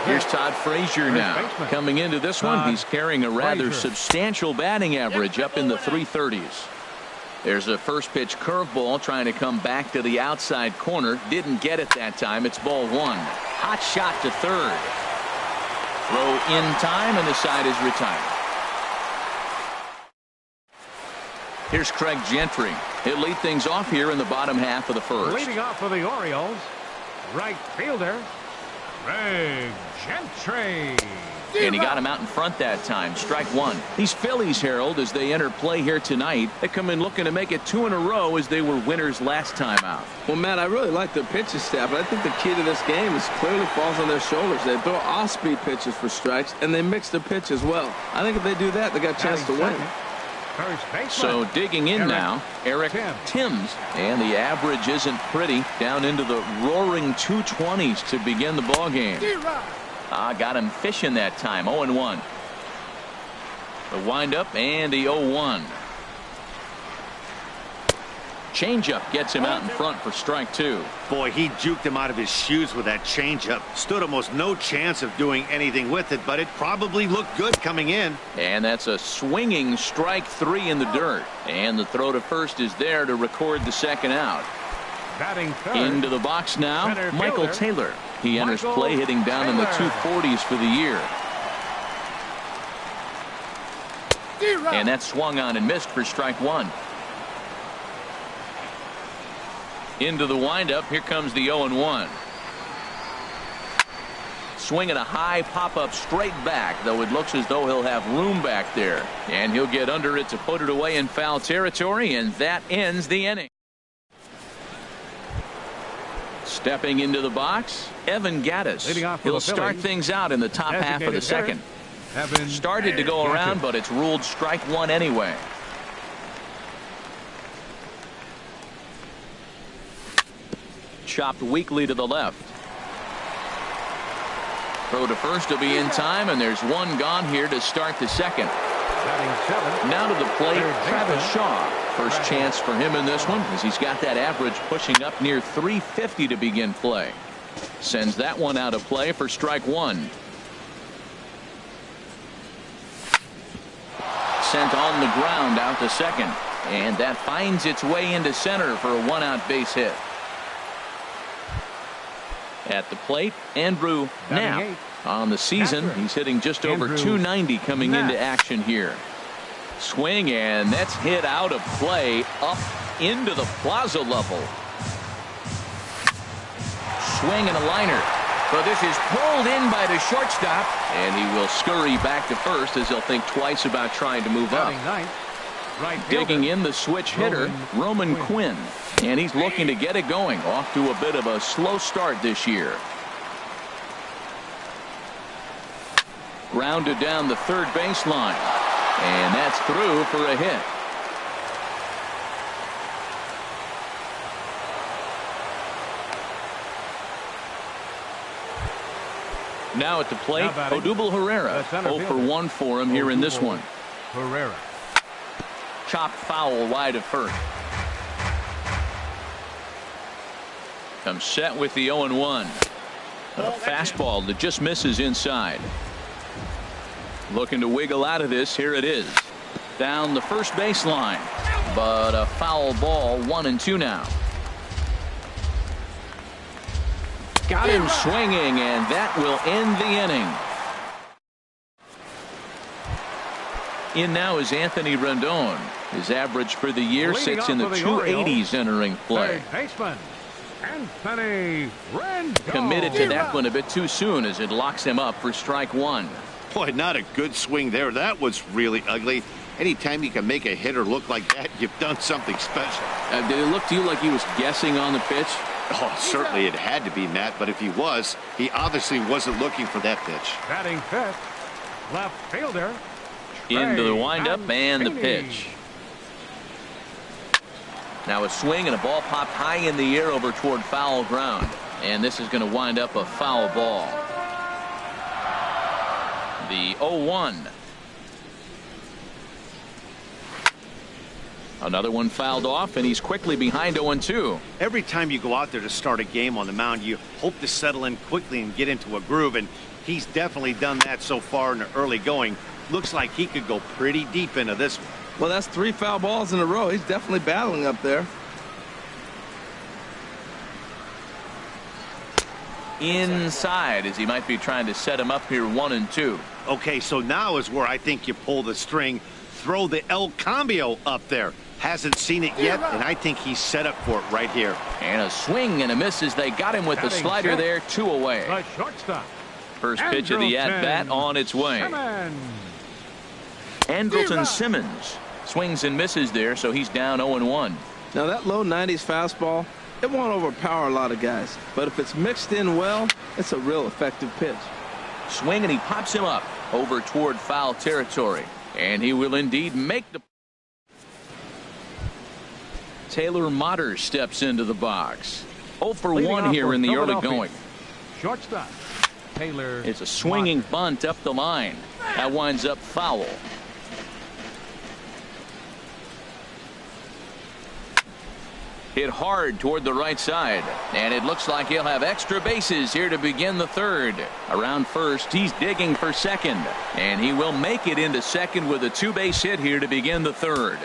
Speaker 1: Here's Todd Frazier now. Coming into this one, he's carrying a rather substantial batting average up in the 330s. There's a first pitch curveball trying to come back to the outside corner. Didn't get it that time. It's ball one. Hot shot to third. Throw in time, and the side is retired. Here's Craig Gentry. He'll lead things off here in the bottom half of the first.
Speaker 2: Leading off for the Orioles, right fielder, Craig Gentry.
Speaker 1: And he got him out in front that time. Strike one. These Phillies, Harold, as they enter play here tonight, they come in looking to make it 2 in a row as they were winners last time out.
Speaker 3: Well, Matt, I really like their pitching staff, but I think the key to this game is clearly falls on their shoulders. They throw off-speed pitches for strikes, and they mix their pitch as well. I think if they do that, they got a chance to win.
Speaker 1: So digging in now, Eric Timms, and the average isn't pretty, down into the roaring 220s to begin the ball game. Got him fishing that time. 0-1. The windup and the 0-1. Changeup gets him out in front for strike two.
Speaker 4: Boy, he juked him out of his shoes with that changeup. Stood almost no chance of doing anything with it, but it probably looked good coming in.
Speaker 1: And that's a swinging strike three in the dirt. And the throw to first is there to record the second out. Into the box now, Michael Taylor. He enters play hitting down in the 240s for the year. And that swung on and missed for strike one. Into the windup. Here comes the 0-1. Swinging a high pop-up straight back, though it looks as though he'll have room back there. And he'll get under it to put it away in foul territory, and that ends the inning. Stepping into the box, Evan Gattis. He'll start things out in the top half of the second. Started to go around, but it's ruled strike one anyway. Chopped weakly to the left. Throw to first will be in time, and there's one gone here to start the second. Now to the plate, Travis Shaw. First chance for him in this one, as he's got that average pushing up near 350 to begin play. Sends that one out of play for strike one. Sent on the ground out to second, and that finds its way into center for a one-out base hit. At the plate, Andrew Knapp. On the season, he's hitting just over 290 coming into action here. Swing, and that's hit out of play up into the plaza level. Swing and a liner. But this is pulled in by the shortstop, and he will scurry back to first as he'll think twice about trying to move up. Digging in the switch hitter, Roman Quinn. And he's looking to get it going. Off to a bit of a slow start this year. Grounded down the third baseline. And that's through for a hit. Now at the plate, Odubel Herrera. 0 for 1 for him here in this one.
Speaker 2: Herrera.
Speaker 1: Chopped foul wide of first. Comes set with the 0-1. A fastball that just misses inside. Looking to wiggle out of this. Here it is. Down the first baseline. But a foul ball. 1-2 now. Got him swinging, and that will end the inning. In now is Anthony Rendon. His average for the year sits in the 280s entering play.
Speaker 2: Baseman Anthony Rendon.
Speaker 1: Committed to that one a bit too soon as it locks him up for strike one.
Speaker 4: Boy, not a good swing there. That was really ugly. Anytime you can make a hitter look like that, you've done something special.
Speaker 1: Did it look to you like he was guessing on the pitch?
Speaker 4: Oh, certainly it had to be, Matt, but if he was, he obviously wasn't looking for that pitch.
Speaker 2: Batting fifth, left fielder.
Speaker 1: Into the windup and the pitch. Now a swing and a ball popped high in the air over toward foul ground. And this is going to wind up a foul ball. The 0-1. Another one fouled off, and he's quickly behind 0-2.
Speaker 4: Every time you go out there to start a game on the mound, you hope to settle in quickly and get into a groove, and he's definitely done that so far in the early going. Looks like he could go pretty deep into this one.
Speaker 3: Well, that's 3 foul balls in a row. He's definitely battling up there.
Speaker 1: Inside, as he might be trying to set him up here 1-2.
Speaker 4: Okay, so now is where I think you pull the string. Throw the El Cambio up there. Hasn't seen it yet, and I think he's set up for it right here.
Speaker 1: And a swing and a miss as they got him with the slider there, 2 away.
Speaker 2: The shortstop.
Speaker 1: First pitch of the at-bat on its way. Andrelton Simmons swings and misses there, so he's down 0-1.
Speaker 3: Now that low 90s fastball, it won't overpower a lot of guys, but if it's mixed in well, it's a real effective pitch.
Speaker 1: Swing, and he pops him up over toward foul territory, and he will indeed make the. Taylor Motter steps into the box. 0 for 1 here in the early going.
Speaker 2: Shortstop Taylor.
Speaker 1: It's a swinging bunt up the line. That winds up foul. Hit hard toward the right side, and it looks like he'll have extra bases here to begin the third. Around first, he's digging for second, and he will make it into second with a 2-base hit here to begin the third.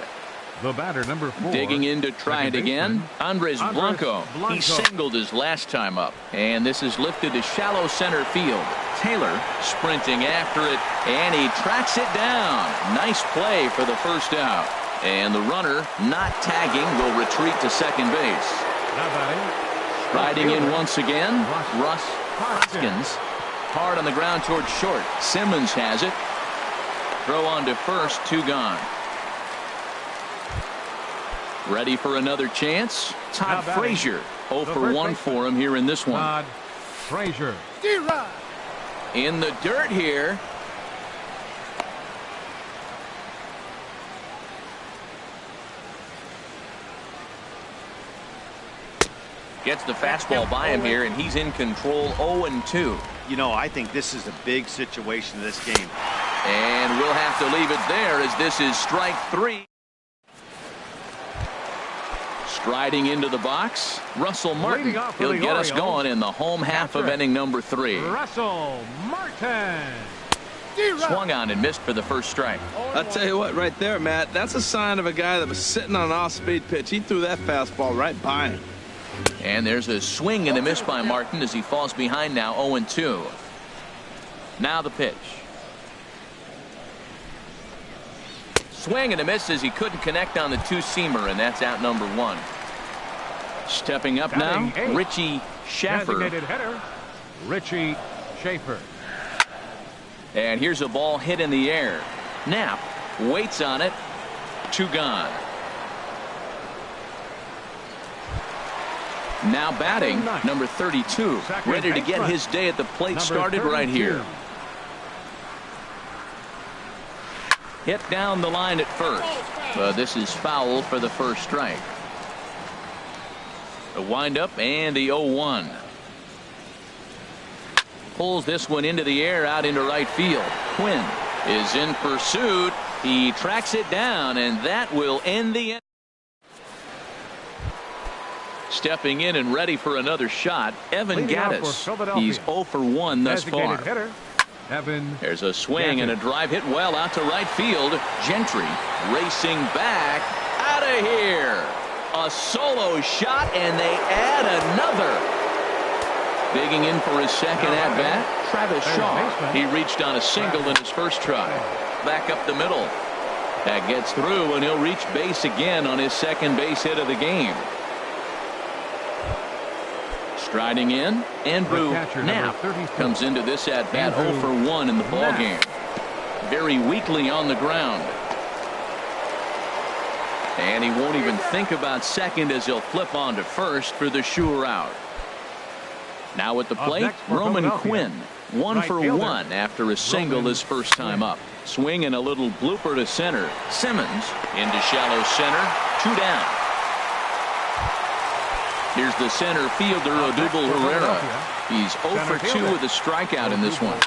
Speaker 2: The batter, number 4.
Speaker 1: Digging in to try it again. Andres Blanco. He singled his last time up, and this is lifted to shallow center field. Taylor sprinting after it, and he tracks it down. Nice play for the first out. And the runner, not tagging, will retreat to second base. Riding in once again, Russ Hoskins. Hard on the ground towards short. Simmons has it. Throw on to first, 2 gone. Ready for another chance? Todd Frazier. 0 for 1 for him here in this one.
Speaker 2: Todd Frazier.
Speaker 1: In the dirt here. Gets the fastball by him here, and he's in control. 0-2.
Speaker 4: You know, I think this is a big situation in this game.
Speaker 1: And we'll have to leave it there as this is strike 3. Striding into the box, Russell Martin. He'll get us going in the home half of inning number 3.
Speaker 2: Russell Martin.
Speaker 1: Swung on and missed for the first strike.
Speaker 3: I'll tell you what, right there, Matt, that's a sign of a guy that was sitting on an off-speed pitch. He threw that fastball right by him.
Speaker 1: And there's a swing and a miss by Martin as he falls behind now, 0-2. Now the pitch. Swing and a miss as he couldn't connect on the 2-seamer, and that's out number 1. Stepping up now, Richie Schaffer.
Speaker 2: Designated hitter, Richie Schaffer.
Speaker 1: And here's a ball hit in the air. Knapp waits on it. 2 gone. Now batting, number 32. Ready to get his day at the plate started right here. Hit down the line at first. This is foul for the first strike. The windup and the 0-1. Pulls this one into the air out into right field. Quinn is in pursuit. He tracks it down, and that will end the inning. Stepping in and ready for another shot, Evan Gattis. He's 0 for 1 thus far. There's a swing and a drive hit well out to right field. Gentry racing back out of here. A solo shot, and they add another. Digging in for his second at bat, Travis Shaw. He reached on a single in his first try. Back up the middle. That gets through, and he'll reach base again on his second base hit of the game. Striding in, Andrew Knapp comes into this at bat 0 for 1 in the ball game. Very weakly on the ground. And he won't even think about second as he'll flip on to first for the sure out. Now at the plate, Roman Quinn. 1 for 1 after a single his first time up. Swing and a little blooper to center. Simmons into shallow center. 2 down. Here's the center fielder, Odubel Herrera. He's 0 for 2 with a strikeout in this one.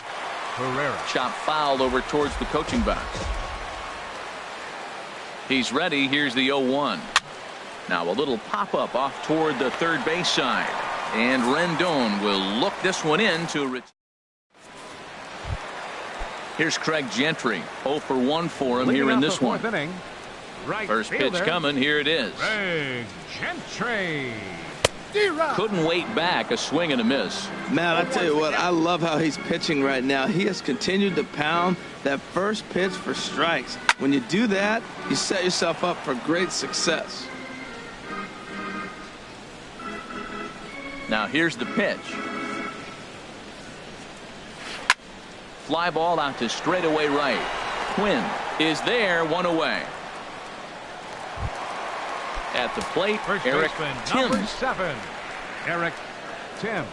Speaker 1: Chop foul over towards the coaching box. He's ready. Here's the 0-1. Now a little pop-up off toward the third base side. And Rendon will look this one in to. Here's Craig Gentry. 0 for 1 for him here in this one. First pitch coming. Here it is.
Speaker 2: Craig Gentry.
Speaker 1: Couldn't wait back. A swing and a miss.
Speaker 3: Man, I tell you what, I love how he's pitching right now. He has continued to pound that first pitch for strikes. When you do that, you set yourself up for great success.
Speaker 1: Now here's the pitch. Fly ball out to straightaway right. Quinn is there, 1 away. At the plate,
Speaker 2: First
Speaker 1: Eric
Speaker 2: baseman,
Speaker 1: Timms.
Speaker 2: number 7, Eric Timms.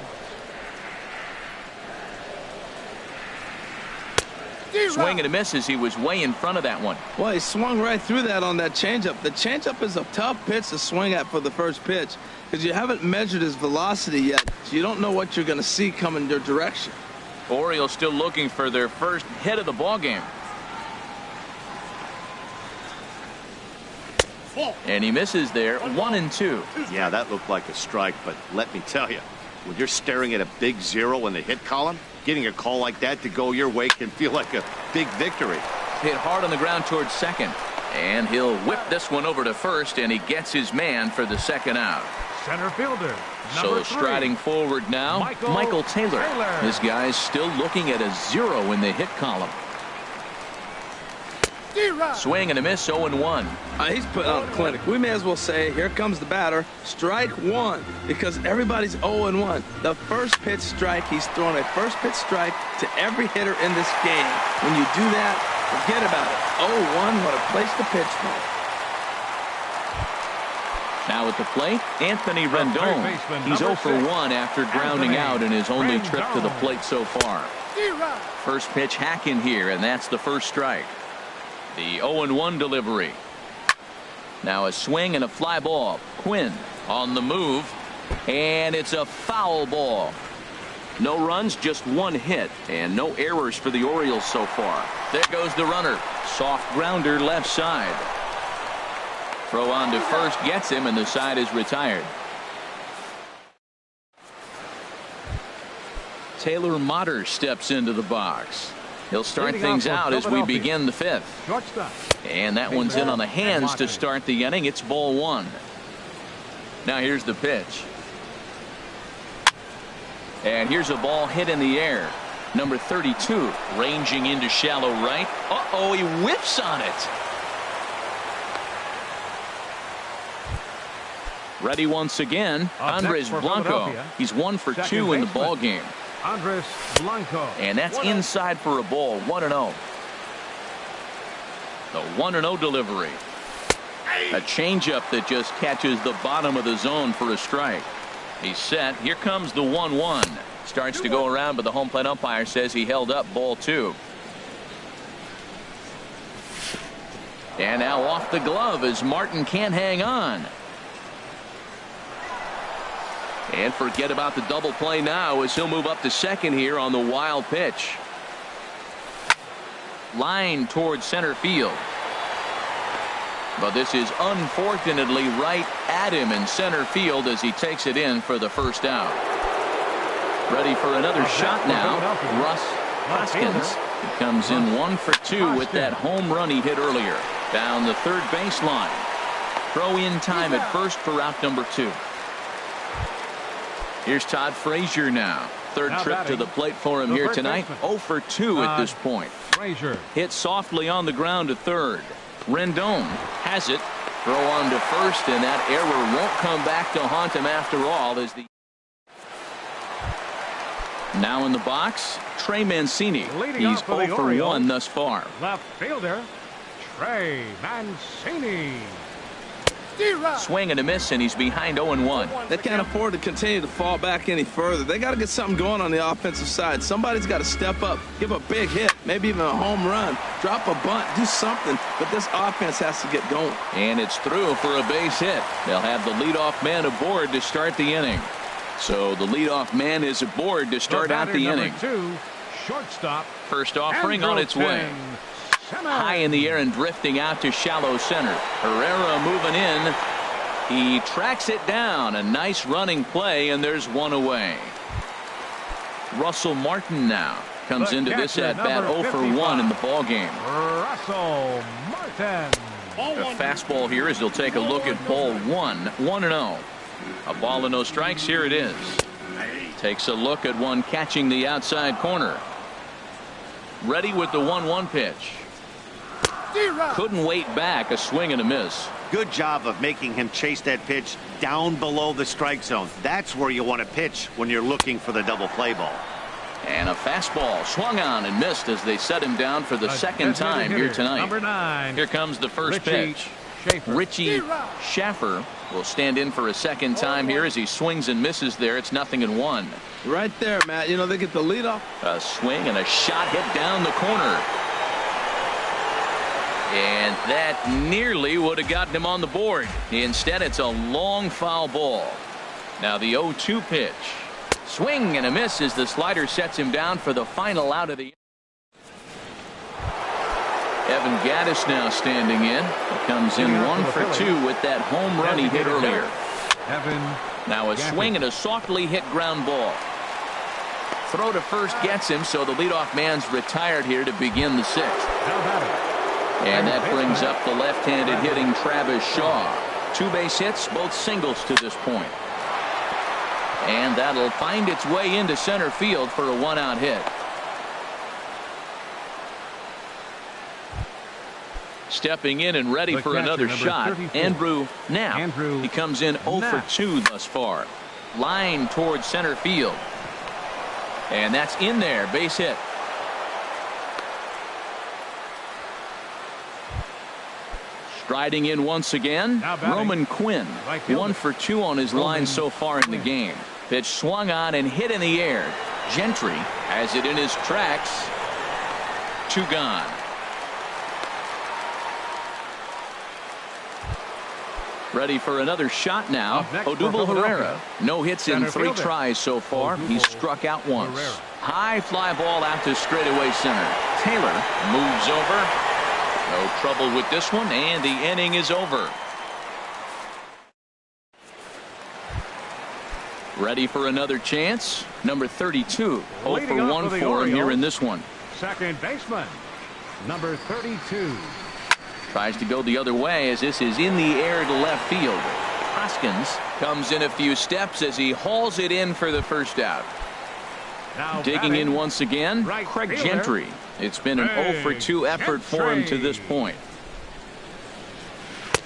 Speaker 1: Swing and a miss as he was way in front of that one.
Speaker 3: Well, he swung right through that on that changeup. The changeup is a tough pitch to swing at for the first pitch because you haven't measured his velocity yet, so you don't know what you're going to see coming your direction.
Speaker 1: Orioles still looking for their first hit of the ball game. And he misses there. 1-2.
Speaker 4: Yeah, that looked like a strike, but let me tell you, when you're staring at a big 0 in the hit column, getting a call like that to go your way can feel like a big victory.
Speaker 1: Hit hard on the ground towards second. And he'll whip this one over to first, and he gets his man for the second out.
Speaker 2: Center fielder,
Speaker 1: So
Speaker 2: number 3,
Speaker 1: striding forward now, Michael Taylor. This guy's still looking at a 0 in the hit column. Swing and a miss, 0-1.
Speaker 3: He's putting on a clinic. We may as well say, here comes the batter, strike 1, because everybody's 0-1. The first pitch strike, he's throwing a first pitch strike to every hitter in this game. When you do that, forget about it. 0-1, what a place to pitch from.
Speaker 1: Now at the plate, Anthony Rendon. He's 0 for 1 after grounding out in his only trip to the plate so far. First pitch hack in here, and that's the first strike. The 0-1 delivery. Now a swing and a fly ball. Quinn on the move, and it's a foul ball. No runs, just 1 hit, and no errors for the Orioles so far. There goes the runner. Soft grounder left side. Throw on to first gets him, and the side is retired. Taylor Motter steps into the box. He'll start things out as we begin the 5th. And that one's in on the hands to start the inning. It's ball 1. Now here's the pitch. And here's a ball hit in the air. Number 32 ranging into shallow right. Uh-oh, he whiffs on it. Ready once again, Andres Blanco. He's 1 for 2 in the ball game.
Speaker 2: Andres Blanco.
Speaker 1: And that's inside for a ball. 1-0. The 1-0 delivery. A changeup that just catches the bottom of the zone for a strike. He's set. Here comes the 1-1. Starts to go around, but the home plate umpire says he held up ball 2. And now off the glove as Martin can't hang on. And forget about the double play now as he'll move up to second here on the wild pitch. Line towards center field. But this is unfortunately right at him in center field as he takes it in for the first out. Ready for another shot now. Russ Hoskins. He comes in 1 for 2 with that home run he hit earlier. Down the third baseline. Throw in time at first for out number 2. Here's Todd Frazier now. Third trip to the plate for him here tonight. 0 for 2 at this point. Hit softly on the ground to third. Rendon has it. Throw on to first, and that error won't come back to haunt him after all. As the now in the box, Trey Mancini. He's 0 for 1 thus far.
Speaker 2: Left fielder, Trey Mancini.
Speaker 1: Swing and a miss, and he's behind 0-1.
Speaker 3: They can't afford to continue to fall back any further. They got to get something going on the offensive side. Somebody's got to step up, give a big hit, maybe even a home run, drop a bunt, do something. But this offense has to get going.
Speaker 1: And it's through for a base hit. They'll have the leadoff man aboard to start the inning. So the leadoff man is aboard to start out the inning.
Speaker 2: Shortstop.
Speaker 1: First offering on its way. High in the air and drifting out to shallow center. Herrera moving in. He tracks it down. A nice running play, and there's one away. Russell Martin now comes into this at bat 0 for 1 in the ball game.
Speaker 2: Russell Martin.
Speaker 1: A fastball here as they'll take a look at ball 1. 1-0. A ball and no strikes. Here it is. Takes a look at one catching the outside corner. Ready with the 1-1 pitch. Couldn't wait back. A swing and a miss.
Speaker 4: Good job of making him chase that pitch down below the strike zone. That's where you want to pitch when you're looking for the double play ball.
Speaker 1: And a fastball swung on and missed as they set him down for the second time here tonight.
Speaker 2: Number 9.
Speaker 1: Here comes the first pitch. Richie Schaffer will stand in for a second time here as he swings and misses there. It's 0-1.
Speaker 3: Right there, Matt. You know, they get the lead off.
Speaker 1: A swing and a shot hit down the corner. And that nearly would have gotten him on the board. Instead, it's a long foul ball. Now the 0-2 pitch. Swing and a miss as the slider sets him down for the final out of the. Evan Gattis now standing in. He comes in 1 for 2 with that home run he hit earlier. Now a swing and a softly hit ground ball. Throw to first gets him, so the leadoff man's retired here to begin the 6th. And that brings up the left-handed hitting Travis Shaw. 2 base hits, both singles to this point. And that'll find its way into center field for a 1-out hit. Stepping in and ready for another shot, 34. Andrew Knapp. He comes in 0 for 2 thus far. Line towards center field. And that's in there, base hit. Striding in once again, Roman Quinn. 1 for 2 on his line so far in the game. Pitch swung on and hit in the air. Gentry has it in his tracks. 2 gone. Ready for another shot now. Odubel Herrera. No hits in 3 tries so far. He's struck out once. High fly ball out to straightaway center. Taylor moves over. No trouble with this one, and the inning is over. Ready for another chance. Number 32. 0 for 1 for him here in this one.
Speaker 2: Second baseman, number 32.
Speaker 1: Tries to go the other way as this is in the air to left field. Hoskins comes in a few steps as he hauls it in for the first out.
Speaker 2: Now
Speaker 1: digging in once again, Craig Gentry. It's been an 0 for 2 effort for him to this point.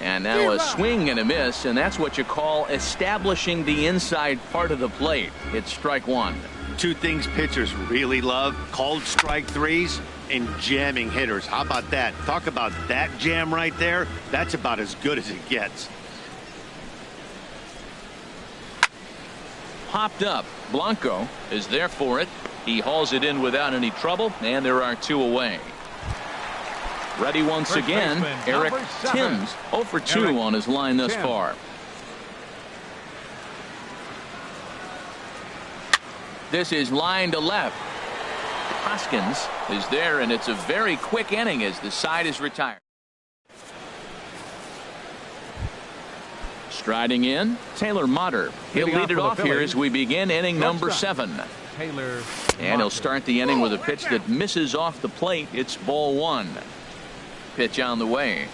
Speaker 1: And now a swing and a miss, and that's what you call establishing the inside part of the plate. It's strike 1.
Speaker 4: 2 things pitchers really love: called strike 3s and jamming hitters. How about that? Talk about that jam right there. That's about as good as it gets.
Speaker 1: Popped up. Blanco is there for it. He hauls it in without any trouble, and there are 2 away. Ready once again, Eric Timms. 0 for 2 on his line thus far. This is line to left. Hoskins is there, and it's a very quick inning as the side is retired. Striding in, Taylor Motter. He'll lead it off here as we begin inning number 7. And he'll start the inning with a pitch that misses off the plate. It's ball 1. Pitch on the way.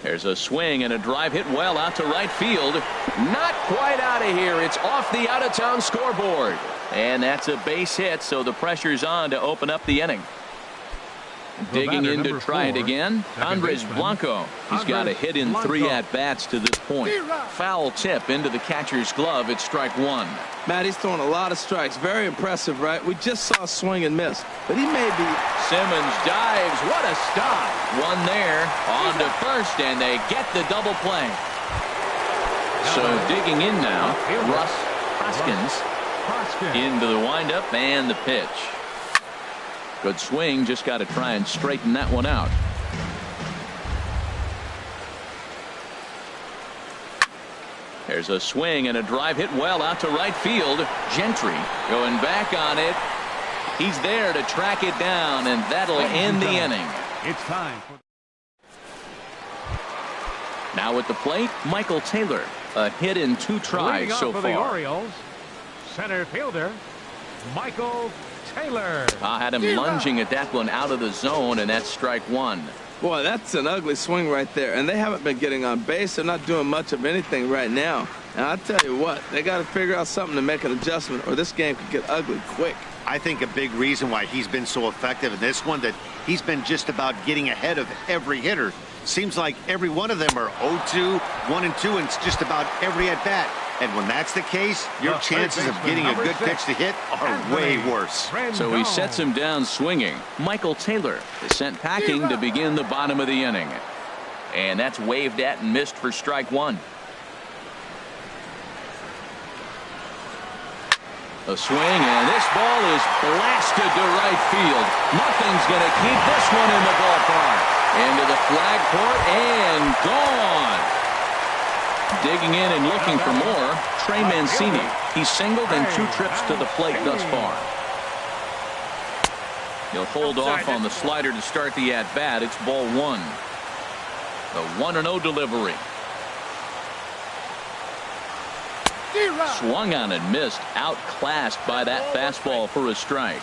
Speaker 1: There's a swing and a drive hit well out to right field. Not quite out of here. It's off the out-of-town scoreboard. And that's a base hit, so the pressure's on to open up the inning. Digging in to try it again, Andres Blanco. He's got a hit in 3 at-bats to this point. Foul tip into the catcher's glove. It's strike 1.
Speaker 3: Matt, he's throwing a lot of strikes. Very impressive, right? We just saw a swing and miss, but he may be.
Speaker 1: Simmons dives. What a stop. One there. On to first, and they get the double play. So digging in now, Russ Hoskins into the windup and the pitch. Good swing, just got to try and straighten that one out. There's a swing and a drive hit well out to right field. Gentry going back on it. He's there to track it down, and that'll end the inning.
Speaker 2: It's time for.
Speaker 1: Now at the plate, Michael Taylor. A hit in 2 tries so far.
Speaker 2: The Orioles, center fielder Michael Taylor.
Speaker 1: I had him lunging at that one out of the zone, and that's strike 1.
Speaker 3: Boy, that's an ugly swing right there, and they haven't been getting on base. They're not doing much of anything right now. And I'll tell you what, they got to figure out something to make an adjustment, or this game could get ugly quick.
Speaker 4: I think a big reason why he's been so effective in this one, that he's been just about getting ahead of every hitter. Seems like every one of them are 0-2, 1-2, and it's just about every at bat. And when that's the case, your chances of getting a good pitch to hit are way worse.
Speaker 1: So he sets him down swinging. Michael Taylor is sent packing to begin the bottom of the inning. And that's waved at and missed for strike 1. A swing, and this ball is blasted to right field. Nothing's going to keep this one in the ballpark. Into the flag court and gone. Digging in and looking for more, Trey Mancini. He's singled in 2 trips to the plate thus far. He'll hold off on the slider to start the at-bat. It's ball 1. The 1-0 delivery. Swung on and missed. Outclassed by that fastball for a strike.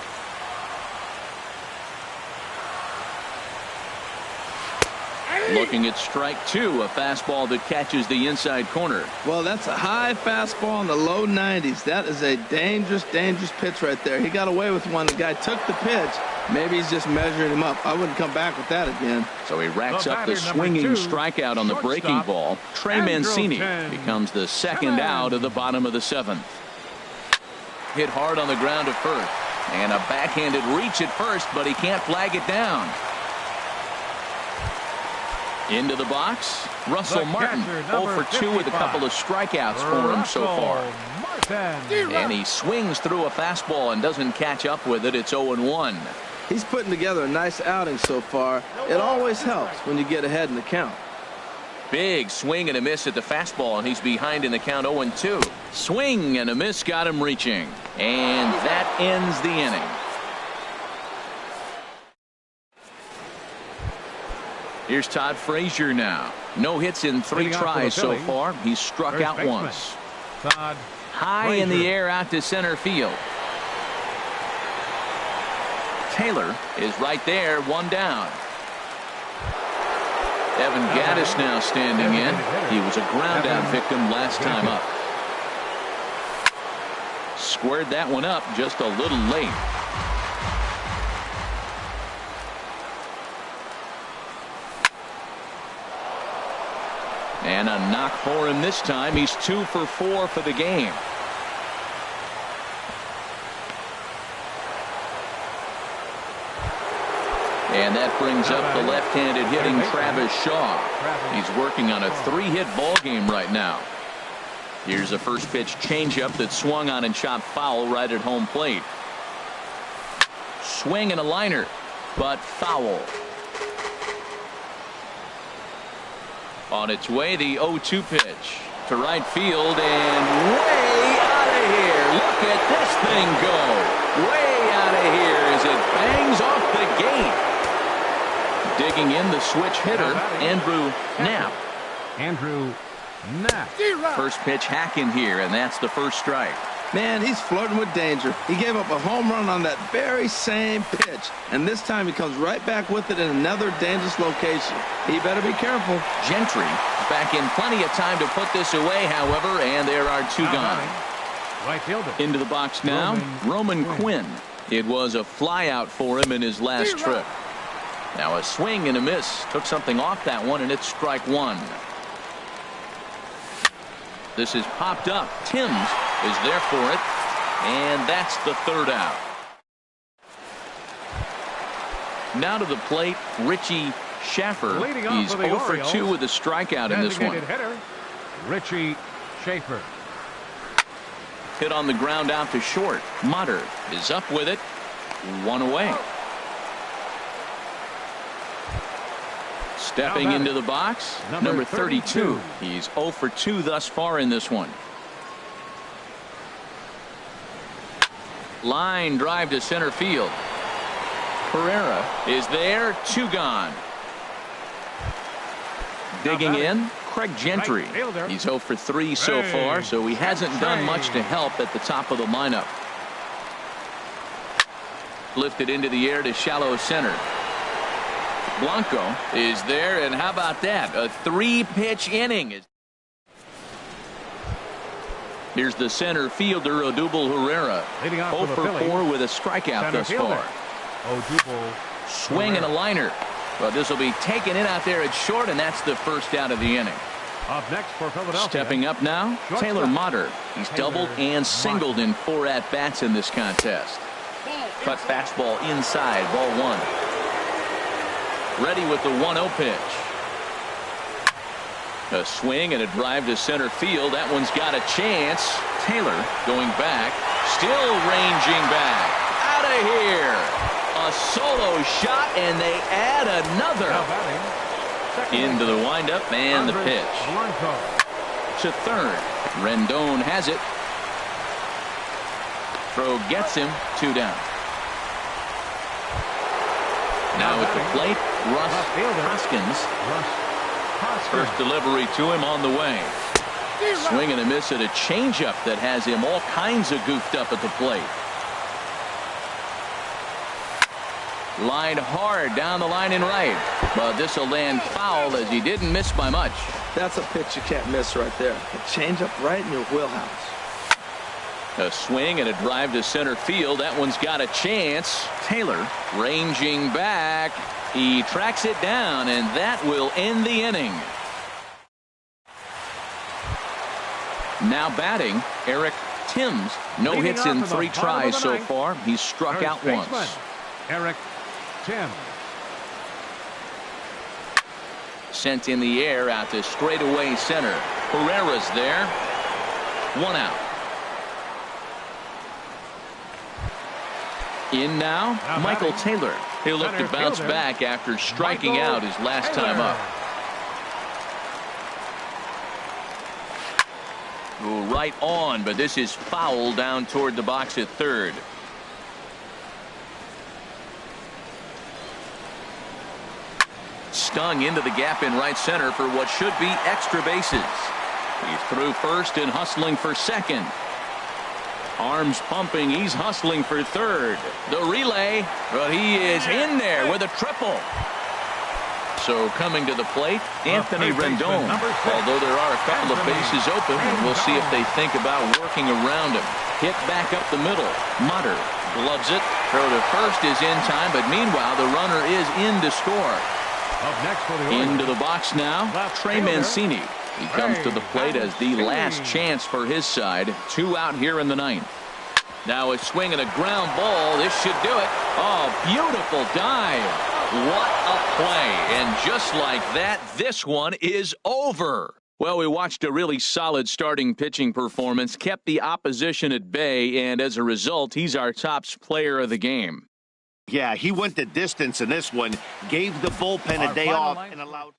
Speaker 1: Looking at strike 2, a fastball that catches the inside corner.
Speaker 3: Well, that's a high fastball in the low 90s. That is a dangerous, dangerous pitch right there. He got away with one. The guy took the pitch. Maybe he's just measuring him up. I wouldn't come back with that again.
Speaker 1: So he racks up the swinging strikeout on the breaking ball. Trey Mancini becomes the second out of the bottom of the 7th. Hit hard on the ground at first. And a backhanded reach at first, but he can't flag it down. Into the box, Russell Martin, 0 for 2 with a couple of strikeouts for him so far. And he swings through a fastball and doesn't catch up with it. It's 0-1.
Speaker 3: He's putting together a nice outing so far. It always helps when you get ahead in the count.
Speaker 1: Big swing and a miss at the fastball, and he's behind in the count 0-2. Swing and a miss got him reaching. And that ends the inning. Here's Todd Frazier now. No hits in 3 tries so far. He's struck out once. High in the air out to center field. Taylor is right there, 1 down. Evan Gattis now standing in. He was a ground out victim last time up. Squared that one up just a little late. And a knock for him this time. He's 2 for 4 for the game. And that brings up the left-handed hitting Travis Shaw. He's working on a 3-hit ball game right now. Here's a first pitch changeup that swung on and chopped foul right at home plate. Swing and a liner, but foul. On its way, the 0-2 pitch to right field and way out of here. Look at this thing go. Way out of here as it bangs off the gate. Digging in the switch hitter, Andrew Knapp. First pitch hack in here, and that's the first strike.
Speaker 3: Man, he's flirting with danger. He gave up a home run on that very same pitch, and this time he comes right back with it in another dangerous location. He better be careful.
Speaker 1: Gentry back in plenty of time to put this away, however, and there are 2 gone.
Speaker 2: Right fielder.
Speaker 1: Into the box now, Roman Quinn. It was a flyout for him in his last trip. Now a swing and a miss. Took something off that one, and it's strike one. This is popped up. Timms is there for it, and that's the third out. Now to the plate, Richie Schaffer. He's 0 for 2 with a strikeout in this one.
Speaker 2: Hitter, Richie Schaffer.
Speaker 1: Hit on the ground out to short. Mutter is up with it. One away. Stepping into the box, number 32. He's 0 for 2 thus far in this one. Line drive to center field. Pereira is there. 2 gone. Digging in, Craig Gentry. He's 0 for 3 so far, so he hasn't done much to help at the top of the lineup. Lifted into the air to shallow center. Blanco is there, and how about that? A 3-pitch inning. Here's the center fielder, Odubel Herrera. 0 for 4 with a strikeout thus far.
Speaker 2: Odubel.
Speaker 1: Swing and a liner. But this will be taken in out there at short, and that's the first out of the inning.
Speaker 2: Up next for Philadelphia.
Speaker 1: Stepping up now, Taylor Motter. He's doubled and singled in 4 at-bats in this contest. Cut fastball inside, ball 1. Ready with the 1-0 pitch. A swing and a drive to center field. That one's got a chance. Taylor going back, still ranging back. Out of here. A solo shot, and they add another. Into the windup and the pitch. To third. Rendon has it. Throw gets him. 2 down. Now at the plate, Russ Hoskins. First delivery to him on the way. Swing and a miss at a changeup that has him all kinds of goofed up at the plate. Lined hard down the line and right, but this will land foul as he didn't miss by much.
Speaker 3: That's a pitch you can't miss right there. A changeup right in your wheelhouse.
Speaker 1: A swing and a drive to center field. That one's got a chance. Taylor ranging back. He tracks it down, and that will end the inning. Now batting, Eric Timms. No hits in 3 tries so far. He's struck out once.
Speaker 2: Eric Timms.
Speaker 1: Sent in the air out to straightaway center. Pereira's there. 1 out. In now, Michael Taylor. He'll look to bounce back after striking out his last time up. Oh, right on, but this is foul down toward the box at third. Stung into the gap in right center for what should be extra bases. He's through first and hustling for second. Arms pumping. He's hustling for third. The relay, but he is in there with a triple. So coming to the plate, Anthony Rendon. Although there are a couple of bases open, and we'll see if they think about working around him. Hit back up the middle. Mutter gloves it. Throw to first is in time, but meanwhile the runner is in to score.
Speaker 2: Up next for the
Speaker 1: into the box now, Trey Mancini. He comes to the plate as the last chance for his side. 2 out here in the 9th. Now a swing and a ground ball. This should do it. Oh, beautiful dive. What a play. And just like that, this one is over. Well, we watched a really solid starting pitching performance, kept the opposition at bay, and as a result, he's our top player of the game.
Speaker 4: Yeah, he went the distance in this one, gave the bullpen a day off and allowed